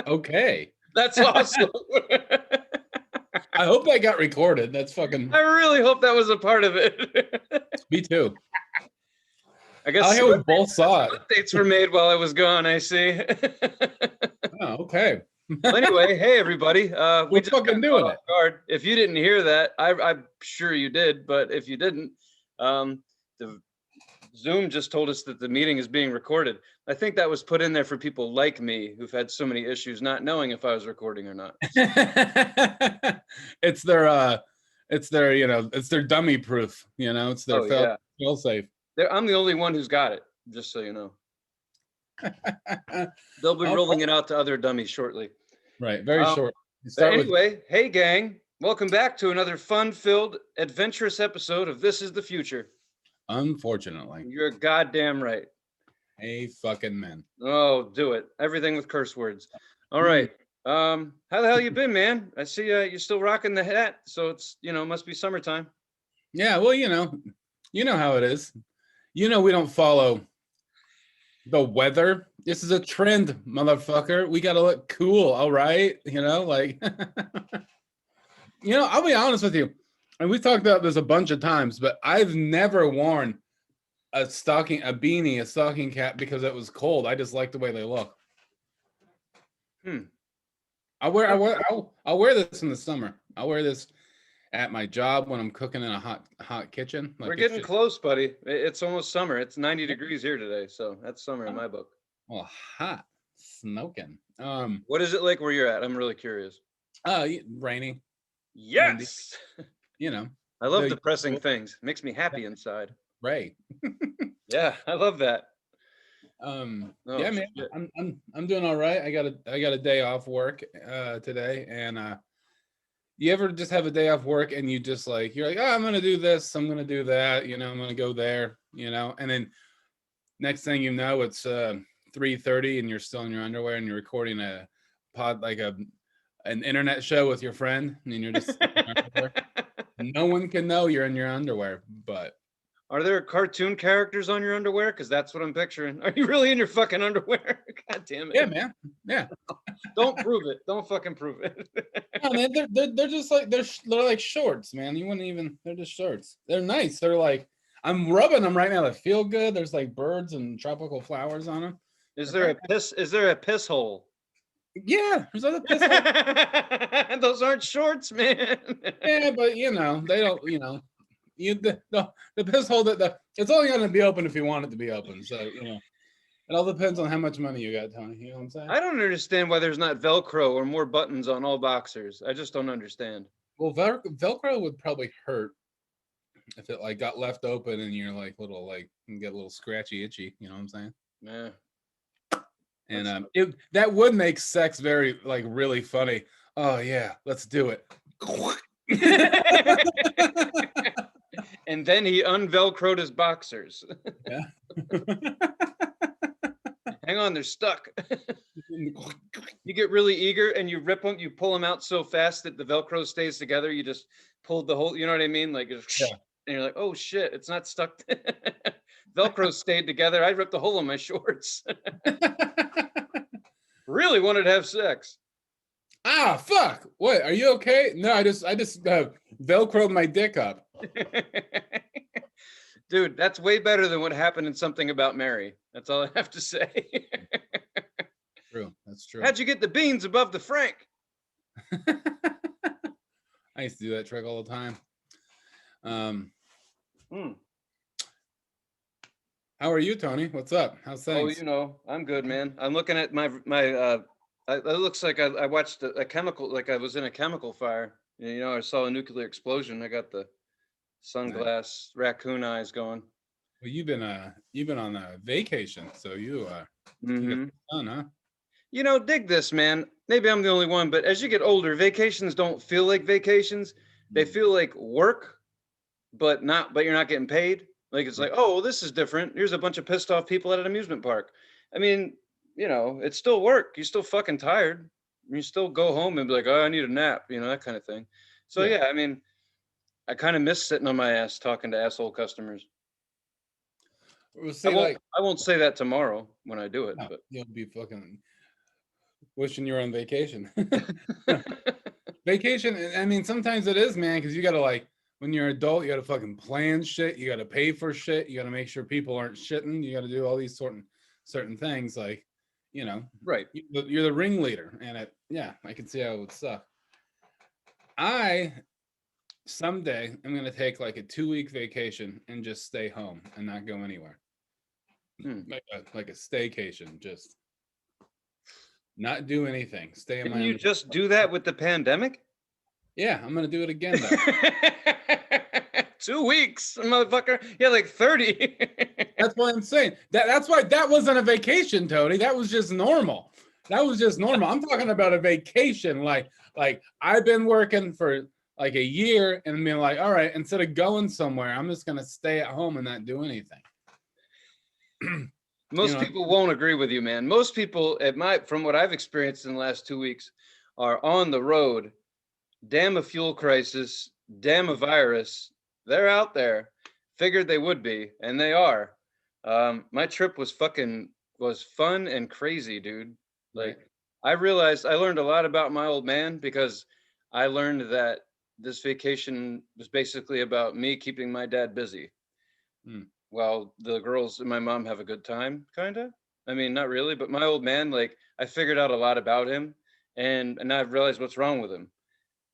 Okay. That's awesome. I hope that got recorded. That's fucking. I really hope that was a part of it. Me too. I guess I hope both saw it. updates were made while I was gone, I see. Oh, okay. Well, anyway, hey everybody. We just fucking got doing caught it. off guard. If you didn't hear that, I'm sure you did, but if you didn't, the Zoom just told us that the meeting is being recorded. I think that was put in there for people like me who've had so many issues not knowing if I was recording or not. It's their it's their dummy proof, it's their fail safe. I'm the only one who's got it, just so you know. They'll be rolling it out to other dummies shortly. Right, very short. But anyway, hey gang, welcome back to another fun-filled, adventurous episode of This Is the Future. Unfortunately. You're goddamn right. Hey fucking man. Oh, do it. Everything with curse words. All right. How the hell you been, man? I see you're still rocking the hat, so it's, must be summertime. Yeah, well, you know how it is. We don't follow the weather. This is a trend, motherfucker. We gotta look cool, all right? I'll be honest with you, and we've talked about this a bunch of times, but I've never worn a beanie, a stocking cap because it was cold. I just like the way they look. I'll wear this in the summer. I'll wear this at my job when I'm cooking in a hot kitchen. We're getting close, buddy. It's almost summer. It's 90 degrees here today, so that's summer in my book. Well, hot, smoking. What is it like where you're at? I'm really curious. Rainy. Yes. Windy. I love depressing things. It makes me happy inside. Right. Yeah, I love that. Man, I'm doing all right. I got a day off work today, and you ever just have a day off work and you're like, oh, I'm gonna do this, I'm gonna do that, I'm gonna go there, and then next thing you know, it's 3:30 and you're still in your underwear and you're recording a pod, like an internet show with your friend, and you're just no one can know you're in your underwear. But are there cartoon characters on your underwear? Because that's what I'm picturing. Are you really in your fucking underwear? God damn it. Yeah, man. Yeah. Don't prove it. Don't fucking prove it. No, man, they're just like they're like shorts, man. You wouldn't even. They're just shorts. They're nice. They're like, I'm rubbing them right now. They feel good. There's like birds and tropical flowers on them. Is there a piss hole? Yeah, there's other piss holes. Those aren't shorts, man. Yeah, but they don't. The piss hole it's only going to be open if you want it to be open. So it all depends on how much money you got, Tony. You know what I'm saying? I don't understand why there's not Velcro or more buttons on all boxers. I just don't understand. Well, Velcro would probably hurt if it like got left open and you're like you get a little scratchy, itchy. You know what I'm saying? Yeah. And that would make sex very really funny. Oh yeah, let's do it. And then he unvelcroed his boxers. Yeah. Hang on, they're stuck. You get really eager and you rip them, you pull them out so fast that the Velcro stays together. You just pulled the whole, you know what I mean? Like, and you're like, oh shit, it's not stuck. Velcro stayed together. I ripped a hole in my shorts. Really wanted to have sex. Ah, fuck. What? Are you okay? No, I just Velcroed my dick up. Dude, that's way better than what happened in Something About Mary. That's all I have to say. True. That's true. How'd you get the beans above the Frank? I used to do that trick all the time. How are you, Tony? What's up? How's things? Oh, I'm good, man. I'm looking at my it looks like I watched a chemical, like I was in a chemical fire. I saw a nuclear explosion. I got the sunglass raccoon eyes going. Well, you've been on a vacation, so you you got fun, huh? Dig this, man. Maybe I'm the only one, but as you get older, vacations don't feel like vacations. They feel like work, but you're not getting paid. Like, it's like, oh, well, this is different. Here's a bunch of pissed off people at an amusement park. I mean, it's still work. You're still fucking tired. You still go home and be like, oh, I need a nap, that kind of thing. So yeah, I mean, I kind of miss sitting on my ass talking to asshole customers. We'll see, like, I won't say that tomorrow when I do it, no, but you'll be fucking wishing you were on vacation. Vacation, I mean, sometimes it is, man, because you gotta, like, when you're an adult, you gotta fucking plan shit, you gotta pay for shit, you gotta make sure people aren't shitting, you gotta do all these certain things, like, you know, right. you're the ringleader, and yeah, I can see how it would suck. I someday I'm gonna take like a 2-week vacation and just stay home and not go anywhere. Like a staycation, just not do anything. Stay in Didn't my you own. just do that with the pandemic? Yeah, I'm gonna do it again though. 2 weeks, motherfucker. Yeah, like 30. That's what I'm saying. That's why that wasn't a vacation, Tony. That was just normal. That was just normal. I'm talking about a vacation. Like I've been working for like a year and being like, all right, instead of going somewhere, I'm just gonna stay at home and not do anything. Most people won't agree with you, man. Most people from what I've experienced in the last 2 weeks are on the road. Damn a fuel crisis, damn a virus. They're out there. Figured they would be, and they are. My trip was fun and crazy, dude. Like, I realized I learned a lot about my old man because I learned that this vacation was basically about me keeping my dad busy. While the girls and my mom have a good time, kind of. I mean, not really, but my old man, like, I figured out a lot about him, and now I've realized what's wrong with him.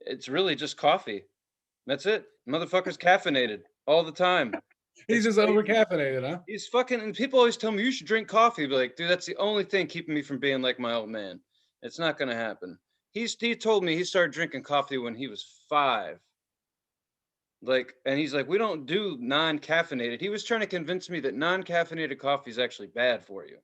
It's really just coffee. That's it. Motherfucker's caffeinated all the time. He's just over caffeinated, huh? He's fucking, and people always tell me you should drink coffee. But like, dude, that's the only thing keeping me from being like my old man. It's not gonna happen. He told me he started drinking coffee when he was 5. Like, and he's like, we don't do non-caffeinated. He was trying to convince me that non-caffeinated coffee is actually bad for you.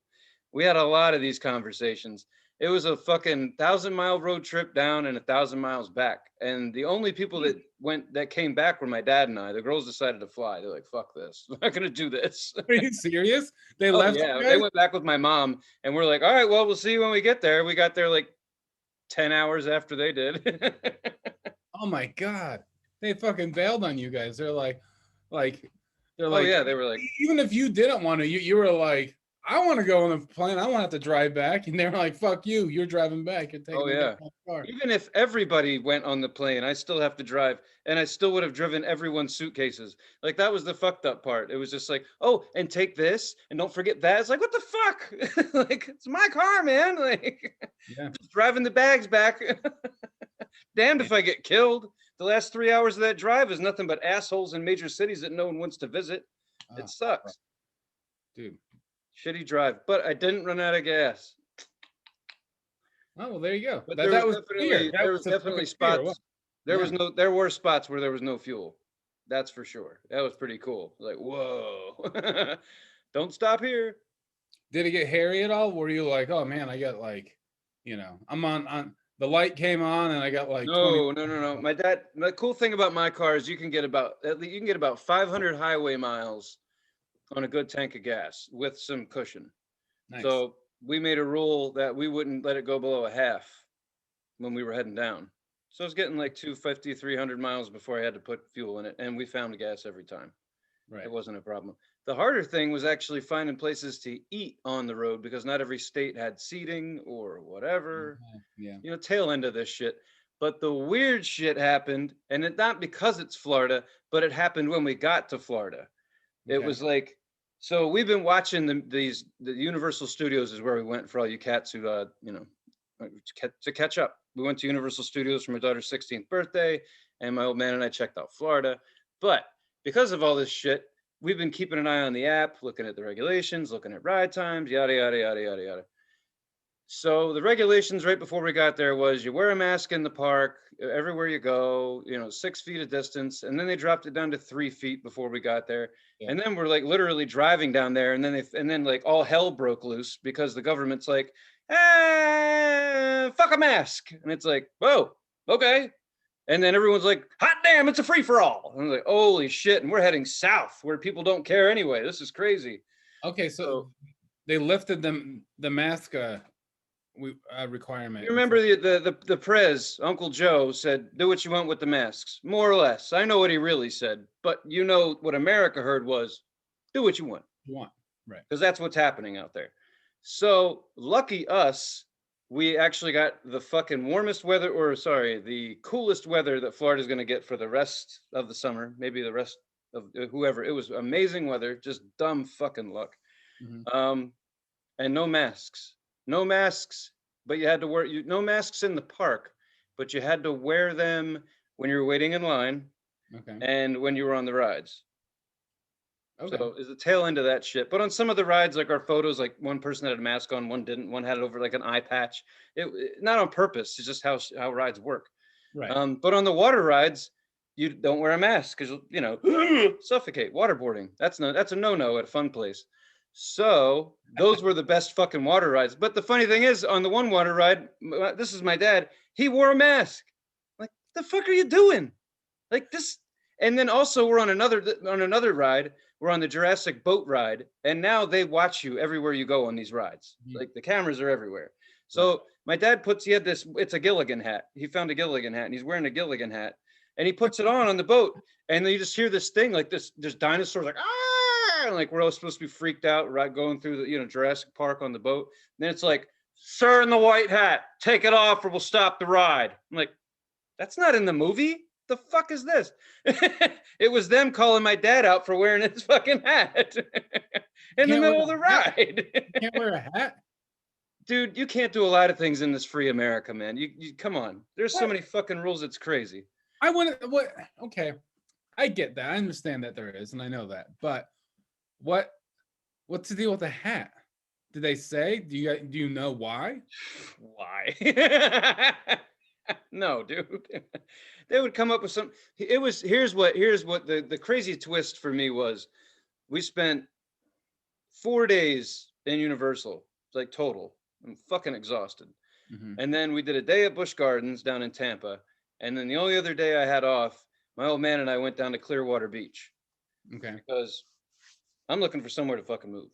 We had a lot of these conversations. It was a fucking 1,000-mile road trip down and 1,000 miles back. And the only people that came back were my dad and I. The girls decided to fly. They're like, fuck this. We're not gonna do this. Are you serious? They left? Yeah, they went back with my mom, and we're like, all right, well, we'll see you when we get there. We got there like 10 hours after they did. Oh my God. They fucking bailed on you guys. They're like, oh yeah, they were like, even if you didn't want to, you were like, I want to go on the plane. I want to have to drive back. And they were like, fuck you. You're driving back. You're taking yeah. car. Even if everybody went on the plane, I still have to drive, and I still would have driven everyone's suitcases. Like, that was the fucked up part. It was just like, oh, and take this, and don't forget that. It's like, what the fuck? Like, it's my car, man. Like, just driving the bags back. Damned if I get killed. The last 3 hours of that drive is nothing but assholes in major cities that no one wants to visit. It sucks. Dude. Shitty drive. But I didn't run out of gas. Oh, well, there you go. But there was definitely spots. There were spots where there was no fuel. That's for sure. That was pretty cool. Like, whoa. Don't stop here. Did it get hairy at all? Were you like, oh man, I got like, I'm on the light came on and I got like no. The cool thing about my car is you can get about 500 highway miles on a good tank of gas with some cushion. Nice. So we made a rule that we wouldn't let it go below a half when we were heading down. So I was getting like 250, 300 miles before I had to put fuel in it, and we found gas every time. Right. It wasn't a problem. The harder thing was actually finding places to eat on the road because not every state had seating or whatever. Yeah. Tail end of this shit. But the weird shit happened, and it not because it's Florida, but it happened when we got to Florida. It was like, so we've been watching the Universal Studios is where we went for all you cats who, to catch up. We went to Universal Studios for my daughter's 16th birthday, and my old man and I checked out Florida. But because of all this shit, we've been keeping an eye on the app, looking at the regulations, looking at ride times, yada, yada, yada, yada, yada. So the regulations right before we got there was you wear a mask in the park, everywhere you go, 6 feet of distance. And then they dropped it down to 3 feet before we got there. Yeah. And then we're like literally driving down there. And then like all hell broke loose because the government's like, fuck a mask. And it's like, whoa, okay. And then everyone's like, hot damn, it's a free for all. And I'm like, holy shit. And we're heading south where people don't care anyway. This is crazy. Okay. So they lifted the mask requirement. You remember the prez, Uncle Joe said, do what you want with the masks, more or less. I know what he really said, but what America heard was, do what you want. Right. Because that's what's happening out there. So lucky us, we actually got the fucking warmest weather, or sorry, the coolest weather that Florida's going to get for the rest of the summer, maybe the rest of whoever. It was amazing weather, just dumb fucking luck. Mm-hmm. And no masks, but you had to wear no masks in the park, but you had to wear them when you were waiting in line, and when you were on the rides. Okay. So is the tail end of that shit. But on some of the rides, like our photos, like one person had a mask on, one didn't, one had it over like an eye patch. It not on purpose. It's just how rides work. Right. But on the water rides, you don't wear a mask because suffocate. Waterboarding. That's a no-no at a fun place. So those were the best fucking water rides. But the funny thing is, on the one water ride, this is my dad. He wore a mask. Like, the fuck are you doing? Like this. And then also we're on another ride. We're on the Jurassic boat ride, and now they watch you everywhere you go on these rides. Mm-hmm. Like the cameras are everywhere. So right. My dad he had this, it's a Gilligan hat. He found a Gilligan hat, and he's wearing a Gilligan hat, and he puts it on the boat, and then you just hear this thing like this. There's dinosaurs like, ah, and like we're all supposed to be freaked out, right, going through the Jurassic Park on the boat. And then it's like, sir in the white hat, take it off or we'll stop the ride. I'm like, that's not in the movie. The fuck is this? It was them calling my dad out for wearing his fucking hat in the middle of the ride. You can't wear a hat? Dude, you can't do a lot of things in this free America, man. You come on. There's so many fucking rules, it's crazy. Okay. I get that. I understand that there is, and I know that. But what's the deal with the hat? Did they say? Do you know why? Why? No, dude. They would come up with some. Here's what the crazy twist for me was. We spent 4 days in Universal, like total. I'm fucking exhausted. Mm-hmm. And then we did a day at Busch Gardens down in Tampa. And then the only other day I had off, my old man and I went down to Clearwater Beach. Okay. Because I'm looking for somewhere to fucking move.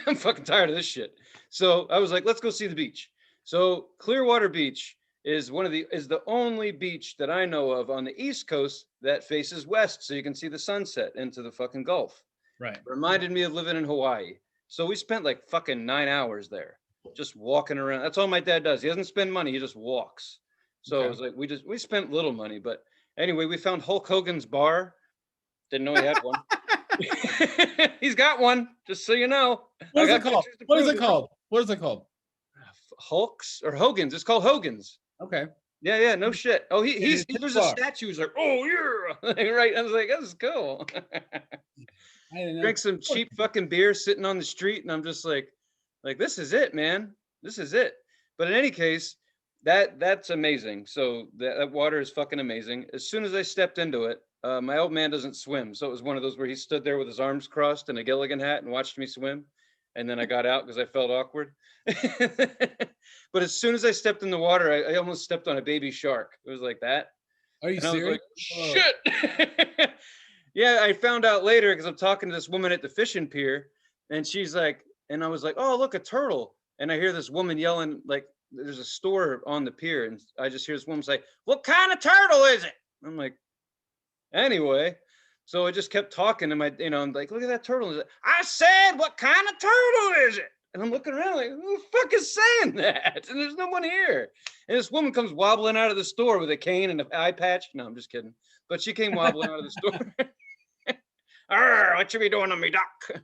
I'm fucking tired of this shit. So I was like, let's go see the beach. So Clearwater Beach is the only beach that I know of on the East Coast that faces west, so you can see the sunset into the fucking Gulf. Right. Reminded me of living in Hawaii. So we spent like fucking 9 hours there, just walking around. That's all my dad does. He doesn't spend money. He just walks. So it was like we spent little money, but anyway, we found Hulk Hogan's bar. Didn't know he had one. He's got one, just so you know. What is it called? What is it called? Hulk's or Hogan's. It's called Hogan's. Okay. Yeah, no shit. Oh, there's a statue. He's like, oh yeah, right. I was like, this is cool. I didn't know. Drink some cheap fucking beer sitting on the street, and I'm just like this is it, man. This is it. But in any case, that's amazing. So that water is fucking amazing. As soon as I stepped into it, my old man doesn't swim, so it was one of those where he stood there with his arms crossed and a Gilligan hat and watched me swim. And then I got out because I felt awkward. But as soon as I stepped in the water, I almost stepped on a baby shark. It was like that. Are you serious? Like, shit. Yeah, I found out later because I'm talking to this woman at the fishing pier, and she's like, and I was like, oh, look, a turtle. And I hear this woman yelling, like, there's a store on the pier, and I just hear this woman say, what kind of turtle is it? I'm like, anyway. So I just kept talking to I'm like, look at that turtle. Like, I said, what kind of turtle is it? And I'm looking around like, who the fuck is saying that? And there's no one here. And this woman comes wobbling out of the store with a cane and an eye patch. No, I'm just kidding. But she came wobbling out of the store. What you be doing to me, doc?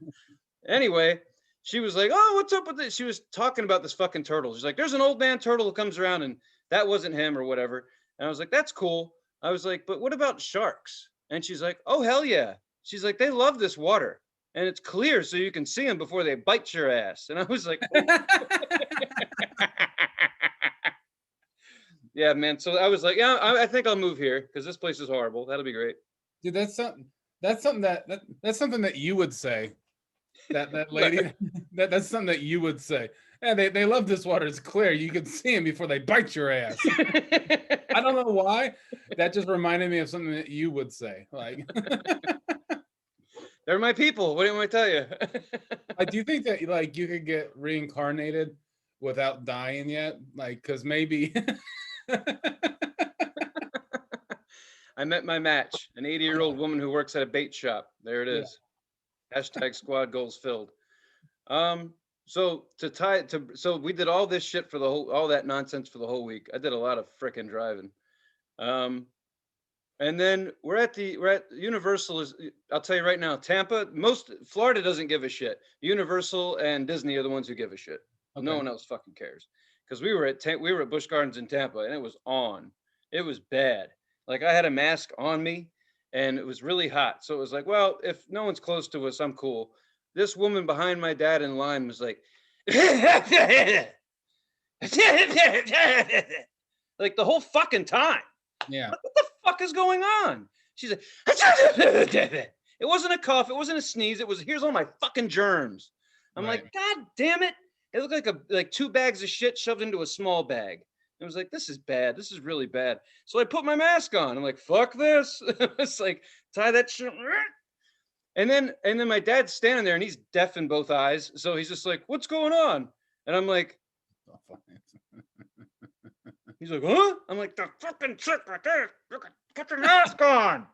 Anyway, she was like, oh, what's up with this? She was talking about this fucking turtle. She's like, there's an old man turtle who comes around, and that wasn't him or whatever. And I was like, that's cool. I was like, but what about sharks? And she's like, oh, hell yeah. She's like, they love this water. And it's clear so you can see them before they bite your ass. And I was like, oh. Yeah, man. So I was like, yeah, I think I'll move here because this place is horrible. That'll be great. Dude, that's something that you would say. That lady, that's something that you would say. Yeah, they love this water. It's clear. You can see them before they bite your ass. I don't know why. That just reminded me of something that you would say. Like, they're my people. What do you want me to tell you? Do you think that like you could get reincarnated without dying yet? Like, because maybe. I met my match, an 80-year-old woman who works at a bait shop. There it is. Yeah. # squad goals filled. So so we did all this shit for all that nonsense for the whole week. I did a lot of frickin' driving. Um, and then we're at Universal I'll tell you right now, Tampa, Florida doesn't give a shit. Universal and Disney are the ones who give a shit. Okay. No one else fucking cares. Because we were at Busch Gardens in Tampa, and it was on. It was bad. Like, I had a mask on me, and it was really hot. So it was like, well, if no one's close to us, I'm cool. This woman behind my dad in line was like, like the whole fucking time. Yeah. What the fuck is going on? She's like, it wasn't a cough. It wasn't a sneeze. It was, here's all my fucking germs. I'm like, God damn it. It looked like 2 bags of shit shoved into a small bag. I was like, this is bad. This is really bad. So I put my mask on. I'm like, fuck this. It's like, tie that shit. And then my dad's standing there, and he's deaf in both eyes. So he's just like, what's going on? And I'm like, he's like, huh? I'm like, the fucking shit right there. Put your mask on.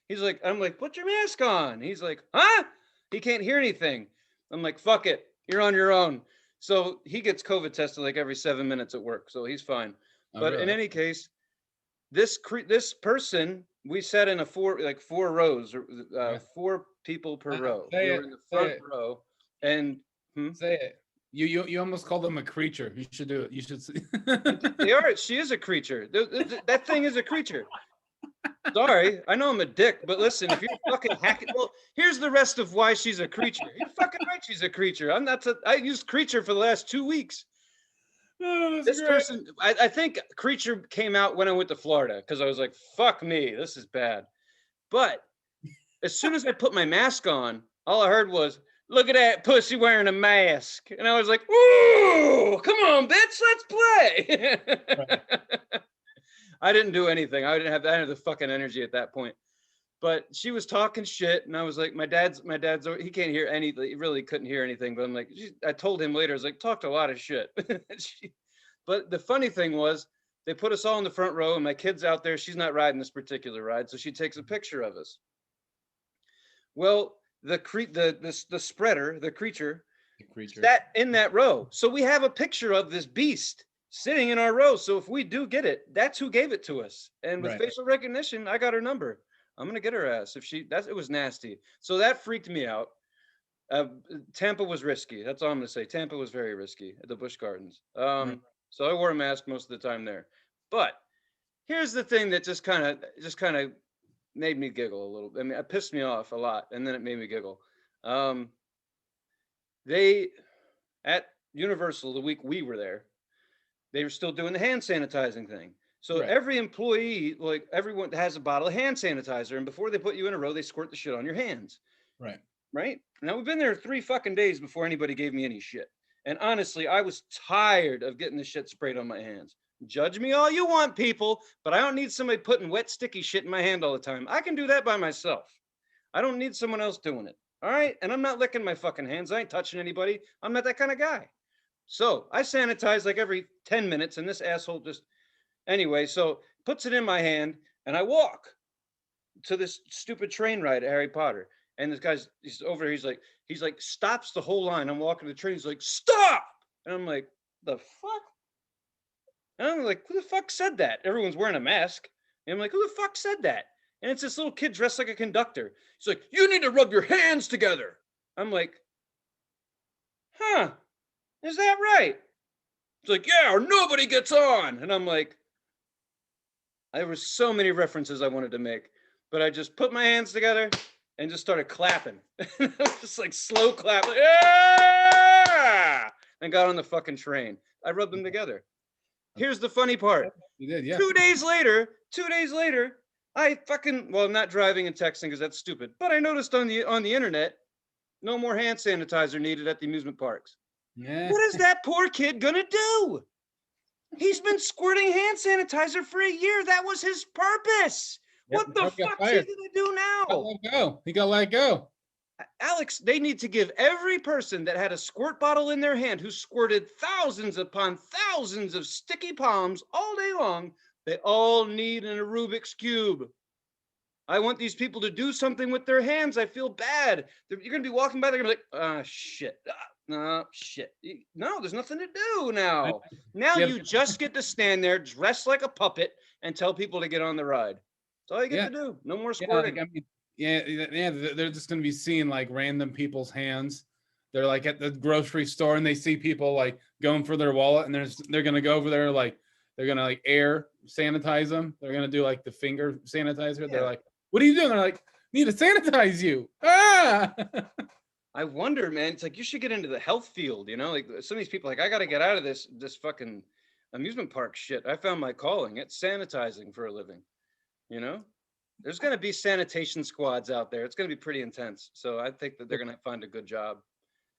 He's like, I'm like, put your mask on. He's like, huh? He can't hear anything. I'm like, fuck it. You're on your own. So he gets COVID tested like every 7 minutes at work. So he's fine. Oh, but really? In any case, this person, we sat in 4 rows, 4 people per row. We were in the front row. And say it. You almost called them a creature. You should do it. You should see. They are. She is a creature. That thing is a creature. Sorry, I know I'm a dick, but listen, if you're fucking hacking, well, here's the rest of why she's a creature. You're fucking right, she's a creature. I used creature for the last 2 weeks. Oh, this great. Person, I think creature came out when I went to Florida, because I was like, fuck me, this is bad. But as soon as I put my mask on, all I heard was, look at that pussy wearing a mask. And I was like, ooh, come on, bitch, let's play. Right. I didn't do anything. I didn't have the fucking energy at that point. But she was talking shit, and I was like, my dad's, he can't hear anything. He really couldn't hear anything. But I'm like, I told him later, I was like, talked a lot of shit. But the funny thing was, they put us all in the front row, and my kid's out there. She's not riding this particular ride, so she takes a picture of us. Well, the spreader, the creature, sat in that row. So we have a picture of this beast sitting in our row. So if we do get it, that's who gave it to us. And with facial recognition, I got her number. I'm going to get her ass if it was nasty. So that freaked me out. Tampa was risky. That's all I'm going to say. Tampa was very risky at the Busch Gardens. So I wore a mask most of the time there. But here's the thing that just kind of made me giggle a little. I mean, it pissed me off a lot, and then it made me giggle. They, at Universal, the week we were there, they were still doing the hand sanitizing thing. So every employee, like everyone has a bottle of hand sanitizer, and before they put you in a row, they squirt the shit on your hands. Right? Now, we've been there 3 fucking days before anybody gave me any shit. And honestly, I was tired of getting the shit sprayed on my hands. Judge me all you want, people, but I don't need somebody putting wet, sticky shit in my hand all the time. I can do that by myself. I don't need someone else doing it. All right? And I'm not licking my fucking hands. I ain't touching anybody. I'm not that kind of guy. So I sanitize like every 10 minutes, and this asshole just, anyway, so puts it in my hand, and I walk to this stupid train ride at Harry Potter. And this he's over here, he's like, stops the whole line. I'm walking to the train, he's like, stop! And I'm like, the fuck? And I'm like, who the fuck said that? Everyone's wearing a mask. And I'm like, who the fuck said that? And it's this little kid dressed like a conductor. He's like, you need to rub your hands together. I'm like, huh, is that right? It's like, yeah, or nobody gets on. And I'm like, there were so many references I wanted to make, but I just put my hands together and just started clapping. Just like slow clap. Like, yeah! And got on the fucking train. I rubbed them together. Here's the funny part. You did, yeah. 2 days later, I fucking, well, I'm not driving and texting because that's stupid, but I noticed on the internet, no more hand sanitizer needed at the amusement parks. Yeah. What is that poor kid gonna do? He's been squirting hand sanitizer for a year. That was his purpose. Yep, what the fuck is he gonna do now? He got let go. Alex, they need to give every person that had a squirt bottle in their hand who squirted thousands upon thousands of sticky palms all day long, they all need a Rubik's Cube. I want these people to do something with their hands. I feel bad. You're going to be walking by, they're going to be like, ah, shit. No, shit. No, there's nothing to do now. I- Now yeah, you just get to stand there dressed like a puppet and tell people to get on the ride. That's all you get yeah, to do. No more yeah. Like squirting. I mean, yeah. They're just gonna be seeing like random people's hands. They're like at the grocery store and they see people like going for their wallet, and they're gonna go over there like they're gonna like air sanitize them. They're gonna do like the finger sanitizer. They're Yeah. like, "What are you doing?" They're like, "Need to sanitize you." Ah. I wonder, man. It's like you should get into the health field, you know? Like some of these people, like, I gotta get out of this fucking amusement park shit. I found my calling. It's sanitizing for a living, you know? There's gonna be sanitation squads out there. It's gonna be pretty intense. So I think that they're gonna find a good job.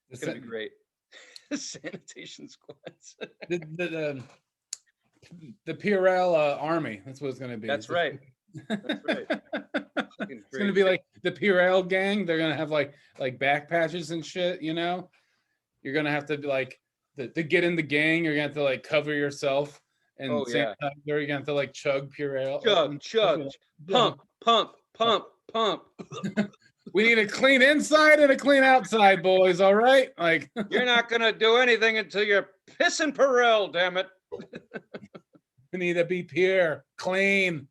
It's gonna be great. Sanitation squads. The Purell army. That's what it's gonna be. That's right. That's right. It's gonna be like the Purell gang. They're gonna have like back patches and shit. You know, you're gonna have to be like to get in the gang. You're gonna have to like cover yourself and sanitizer. You're gonna have to like chug Purell. Chug, pump, pump, pump, pump. We need a clean inside and a clean outside, boys. All right, like you're not gonna do anything until you're pissing Purell. Damn it. We need to be pure, clean.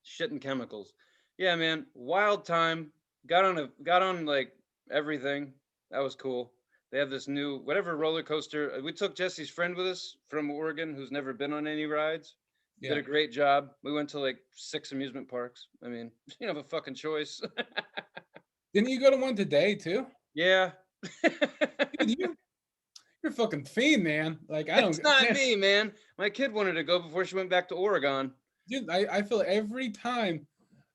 Shit and chemicals. Yeah, man. Wild time. Got on like everything. That was cool. They have this new whatever roller coaster. We took Jesse's friend with us from Oregon, who's never been on any rides. Did a great job. We went to like 6 amusement parks. I mean, you don't have a fucking choice. Didn't you go to one today too? Yeah. Dude, you're a fucking fiend, man. Like I don't. It's not me, man. My kid wanted to go before she went back to Oregon. Dude, I feel every time,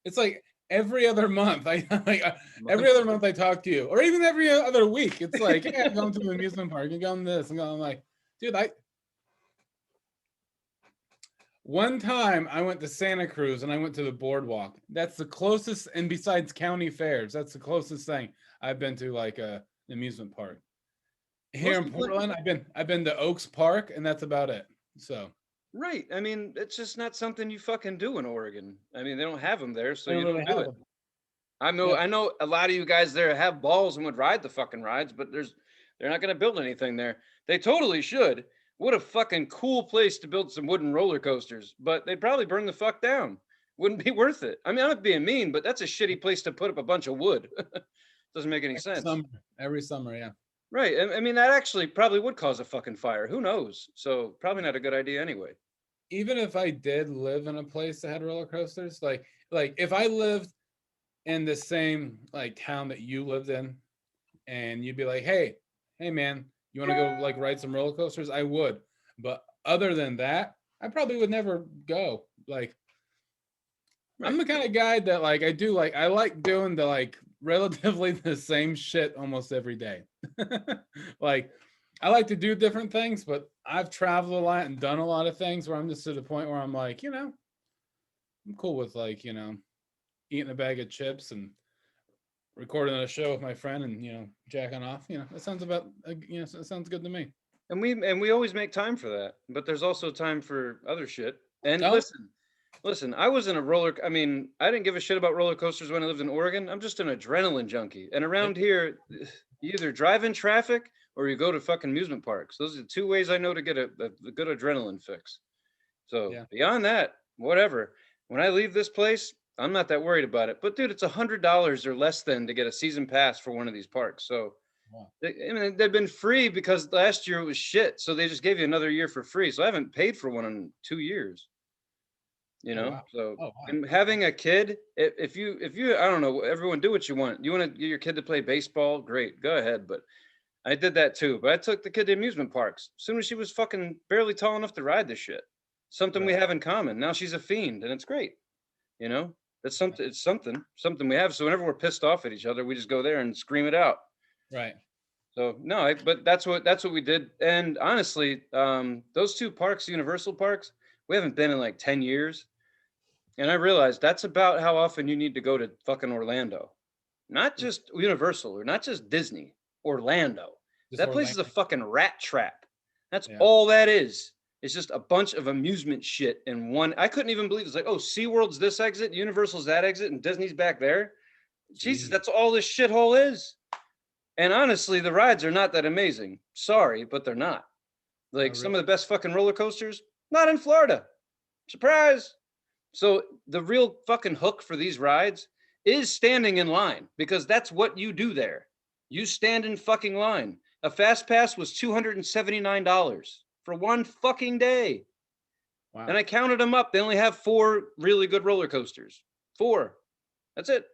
it's like every other month. Every other month I talk to you, or even every other week. It's like, yeah, I'm going to the amusement park. I'm going this. I'm like, dude, one time I went to Santa Cruz and I went to the boardwalk. That's the closest, and besides county fairs, that's the closest thing I've been to like an amusement park. Here in Portland, I've been to Oaks Park, and that's about it. So. Right. I mean, it's just not something you fucking do in Oregon. I mean, they don't have them there, so you really don't do it. I know a lot of you guys there have balls and would ride the fucking rides, but they're not going to build anything there. They totally should. What a fucking cool place to build some wooden roller coasters, but they'd probably burn the fuck down. Wouldn't be worth it. I mean, I'm not being mean, but that's a shitty place to put up a bunch of wood. Doesn't make any sense. Every summer, yeah. Right. I mean, that actually probably would cause a fucking fire. Who knows? So probably not a good idea anyway. Even if I did live in a place that had roller coasters, like if I lived in the same like town that you lived in, and you'd be like, hey man, you want to go like ride some roller coasters? I would. But other than that, I probably would never go. Like, right. I'm the kind of guy that like I like doing the like relatively the same shit almost every day. Like, I like to do different things, but I've traveled a lot and done a lot of things where I'm just to the point where I'm like, I'm cool with like, eating a bag of chips and recording a show with my friend and, jacking off. That sounds it sounds good to me. And we always make time for that, but there's also time for other shit. And listen, I was in I didn't give a shit about roller coasters when I lived in Oregon. I'm just an adrenaline junkie. And around here, you either drive in traffic or you go to fucking amusement parks. Those are the 2 ways I know to get a good adrenaline fix. So beyond that, whatever. When I leave this place, I'm not that worried about it. But dude, it's $100 or less than to get a season pass for one of these parks. So they've been free because last year it was shit. So they just gave you another year for free. So I haven't paid for one in 2 years. So and having a kid, if you, I don't know, everyone do what you want. You want to get your kid to play baseball? Great, go ahead. But I did that too. But I took the kid to amusement parks as soon as she was fucking barely tall enough to ride this shit. Something we have in common. Now she's a fiend and it's great. It's something we have. So whenever we're pissed off at each other, we just go there and scream it out. Right. So no, but that's what we did. And honestly, those 2 parks, Universal parks, we haven't been in like 10 years. And I realized that's about how often you need to go to fucking Orlando. Not just Universal or not just Disney, Orlando. That place is a fucking rat trap. That's all that is. It's just a bunch of amusement shit in one. I couldn't even believe it's like, oh, SeaWorld's this exit, Universal's that exit, and Disney's back there. Jesus, that's all this shithole is. And honestly, the rides are not that amazing. Sorry, but they're not. Like Oh, some really? of the best fucking roller coasters, not in Florida. Surprise. So the real fucking hook for these rides is standing in line, because that's what you do there. You stand in fucking line. A fast pass was $279 for one fucking day. Wow. And I counted them up. They only have 4 really good roller coasters. 4. That's it.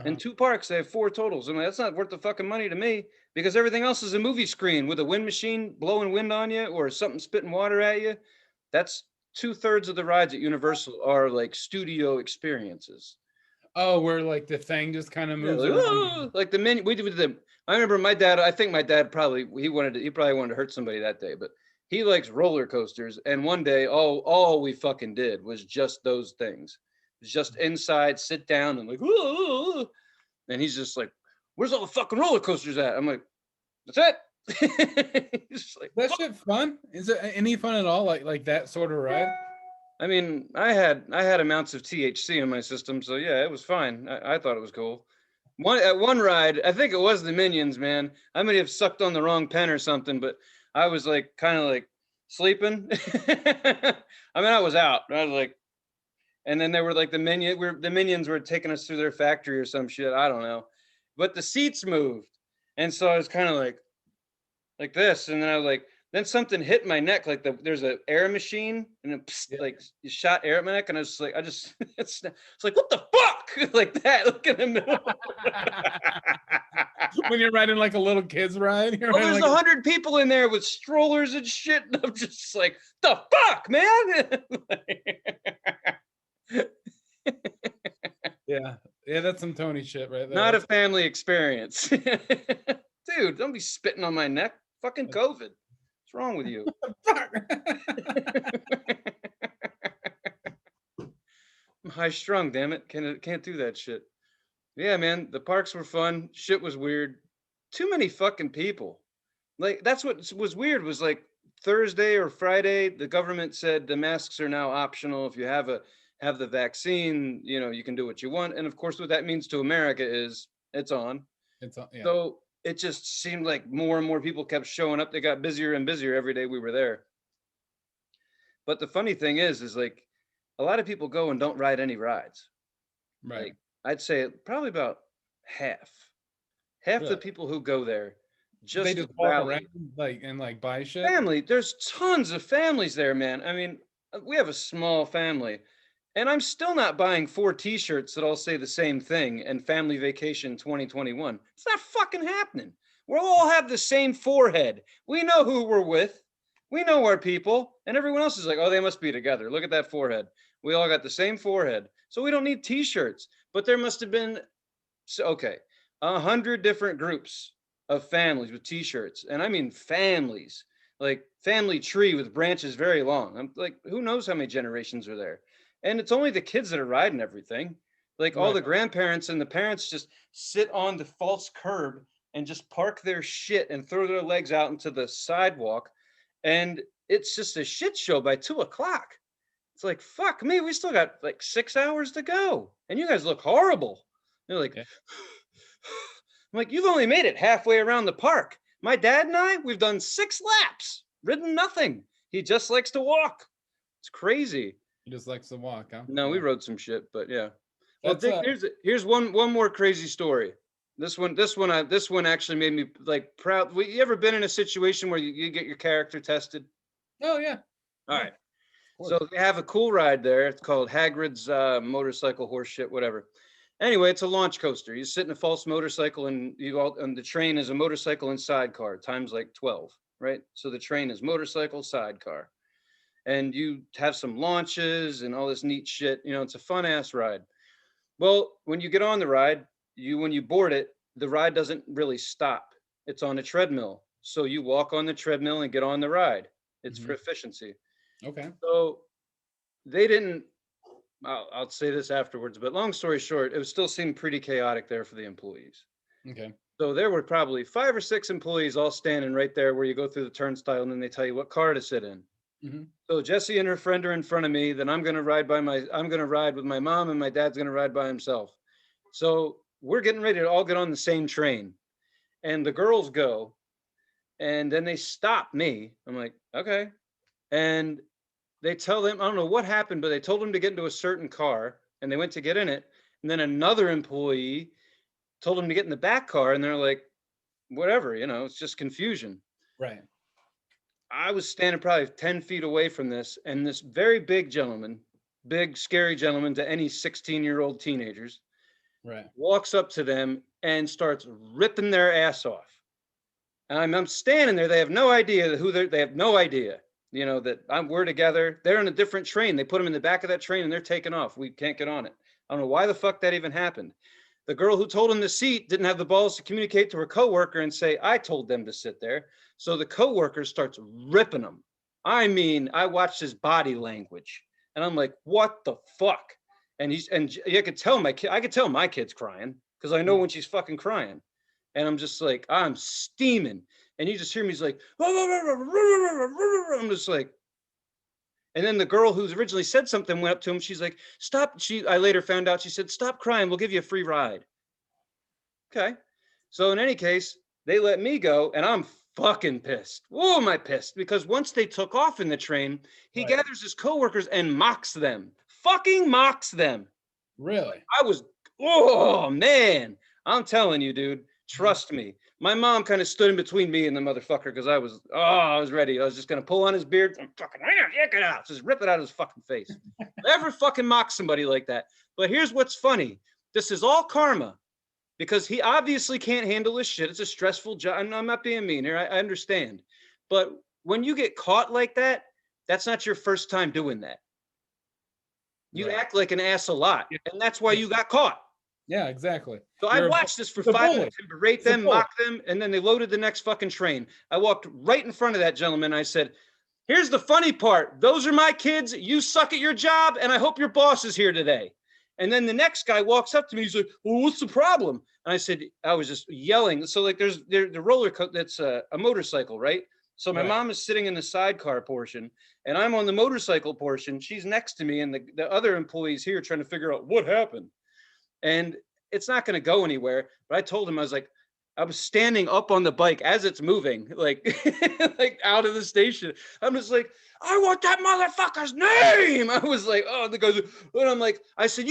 In 2 parks, they have 4 totals. I mean, that's not worth the fucking money to me, because everything else is a movie screen with a wind machine blowing wind on you or something spitting water at you. That's 2/3 of the rides at Universal are like studio experiences. Oh, where like the thing just kind of Yeah, moves like, around. "Oh," like the menu. We did the. I remember my dad. I think my dad probably he probably wanted to hurt somebody that day, but he likes roller coasters. And one day, all we fucking did was just those things. It was just inside, sit down, and like, "Whoa." And he's just like, "Where's all the fucking roller coasters at?" I'm like, "That's it." He's just like, That "Fuck." shit fun? Is it any fun at all? Like that sort of ride? I mean, I had amounts of THC in my system, so yeah, it was fine. I thought it was cool. One ride, I think it was the Minions, man. I may have sucked on the wrong pen or something, but I was like kind of like sleeping. I mean, I was out. I was like, and then there were like the Minions were taking us through their factory or some shit. I don't know, but the seats moved, and so I was kind of like this, and then I was like, then something hit my neck, like there's an air machine, and it Yeah. like you shot air at my neck, and I was just like, it's like what the fuck, like that, look in the middle. When you're riding like a little kid's ride, you're Well, riding there's like 100 people in there with strollers and shit, and I'm just like, the fuck, man. yeah, yeah. That's some Tony shit right there. Not a family experience. Dude, don't be spitting on my neck. Fucking COVID. What's wrong with you? I'm high strung, damn it. Can't do that shit. Yeah, man. The parks were fun. Shit was weird. Too many fucking people. Like that's what was weird was like Thursday or Friday, the government said the masks are now optional. If you have the vaccine, you can do what you want. And of course, what that means to America is it's on. Yeah. So it just seemed like more and more people kept showing up. They got busier and busier every day we were there. But the funny thing is like a lot of people go and don't ride any rides. Right. Like I'd say probably about half. Half the Really? people who go there They just just walk around rally. like and like buy shit. Family, there's tons of families there, man. I mean, we have a small family, and I'm still not buying 4 t-shirts that all say the same thing and family vacation 2021. It's not fucking happening. We'll all have the same forehead. We know who we're with. We know our people, and everyone else is like, "Oh, they must be together. Look at that forehead." We all got the same forehead. So we don't need t-shirts. But there must have been okay, 100 different groups of families with t-shirts, and I mean families, like family tree with branches very long. I'm like, who knows how many generations are there? And it's only the kids that are riding everything. Like all Right. the grandparents and the parents just sit on the false curb and just park their shit and throw their legs out into the sidewalk, and it's just a shit show by 2 o'clock. It's like, fuck me, we still got like 6 hours to go, and you guys look horrible. They're like, Yeah. I'm like, you've only made it halfway around the park. My dad and I, we've done 6 laps, ridden nothing. He just likes to walk. It's crazy. He just likes to walk, huh? No, we Yeah. rode some shit, but yeah. Well, That's Dick, here's one more crazy story. This one actually made me like proud. You ever been in a situation where you get your character tested? Oh yeah. All Yeah, right. of So course. they have a cool ride there. It's called Hagrid's motorcycle horse shit, whatever. Anyway, it's a launch coaster. You sit in a false motorcycle, and the train is a motorcycle and sidecar times like 12, right? So the train is motorcycle sidecar, and you have some launches and all this neat shit. It's a fun ass ride. Well, when you get on the ride, when you board it, the ride doesn't really stop. It's on a treadmill, so you walk on the treadmill and get on the ride. It's for Mhm. efficiency. Okay. So they didn't. I'll say this afterwards, but long story short, it still seemed pretty chaotic there for the employees. Okay. So there were probably 5 or 6 employees all standing right there where you go through the turnstile, and then they tell you what car to sit in. Hmm. So Jesse and her friend are in front of me. Then I'm going to ride with my mom, and my dad's going to ride by himself. So we're getting ready to all get on the same train. and the girls go, and then they stop me. I'm like, okay. And they tell them, I don't know what happened, but they told them to get into a certain car, and they went to get in it. And then another employee told them to get in the back car, and they're like, whatever, it's just confusion. Right. I was standing probably 10 feet away from this, and this very big gentleman, big, scary gentleman to any 16-year-old teenagers, right, walks up to them and starts ripping their ass off. And I'm standing there. They have no idea who they have no idea, that we're together. They're on a different train. They put them in the back of that train and they're taking off. We can't get on it. I don't know why the fuck that even happened. The girl who told him to seat didn't have the balls to communicate to her coworker and say, I told them to sit there. So the coworker starts ripping him. I mean, I watched his body language and I'm like, what the fuck? And you could tell I could tell my kid's crying because I know when she's fucking crying. And I'm just like, I'm steaming. And you just hear me, he's like, I'm just like, and then the girl who's originally said something went up to him. She's like, stop. I later found out, she said, stop crying. We'll give you a free ride. Okay. So in any case, they let me go and I'm fucking pissed. Oh, am I pissed? Because once they took off in the train, he gathers his coworkers and mocks them. Fucking mocks them. Really? Oh man, I'm telling you, dude, trust me. My mom kind of stood in between me and the motherfucker because I was ready. I was just going to pull on his beard and fucking yank it out. Just rip it out of his fucking face. Never fucking mock somebody like that. But here's what's funny. This is all karma because he obviously can't handle this shit. It's a stressful job. I'm not being mean here. I understand. But when you get caught like that, that's not your first time doing that. You act like an ass a lot. And that's why you got caught. Yeah, exactly. So I watched this for 5 minutes and berate them, mock them, and then they loaded the next fucking train. I walked right in front of that gentleman. I said, here's the funny part. Those are my kids. You suck at your job, and I hope your boss is here today. And then the next guy walks up to me. He's like, well, what's the problem? And I said, I was just yelling. So like there's the roller coaster, that's a motorcycle, right? So my mom is sitting in the sidecar portion, and I'm on the motorcycle portion. She's next to me, and the other employees here trying to figure out what happened. And it's not going to go anywhere. But I told him, I was standing up on the bike as it's moving, like, like out of the station. I'm just like, I want that motherfucker's name. I was like, oh, the guy's like, and I'm like, I said,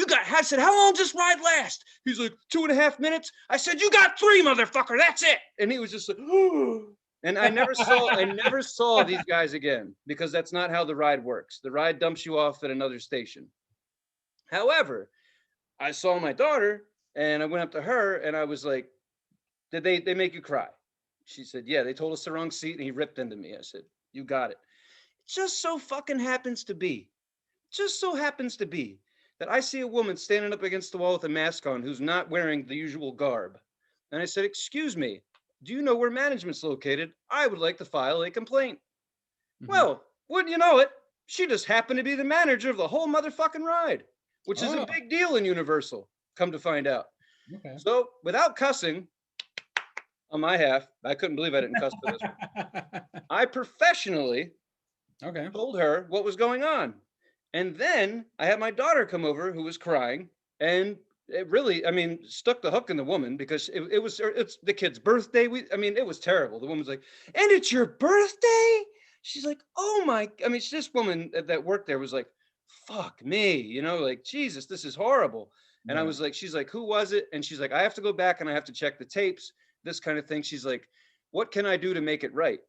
how long does this ride last? He's like, 2.5 minutes. I said, you got 3, motherfucker. That's it. And he was just like, oh. And I never saw these guys again because that's not how the ride works. The ride dumps you off at another station. However, I saw my daughter and I went up to her and I was like, did they make you cry? She said, yeah, they told us the wrong seat and he ripped into me. I said, you got it. It just so fucking happens to be that I see a woman standing up against the wall with a mask on who's not wearing the usual garb. And I said, excuse me, do you know where management's located? I would like to file a complaint. Mm-hmm. Well, wouldn't you know it? She just happened to be the manager of the whole motherfucking ride, which is a big deal in Universal, come to find out. Okay. So without cussing on my half, I couldn't believe I didn't cuss for this one. I professionally told her what was going on. And then I had my daughter come over who was crying, and it really, stuck the hook in the woman because it's the kid's birthday. It was terrible. The woman's like, and it's your birthday? She's like, oh my, this woman that worked there was like, fuck me, like, Jesus, this is horrible. And I was like, she's like, who was it? And she's like, I have to go back and I have to check the tapes, this kind of thing. She's like, what can I do to make it right?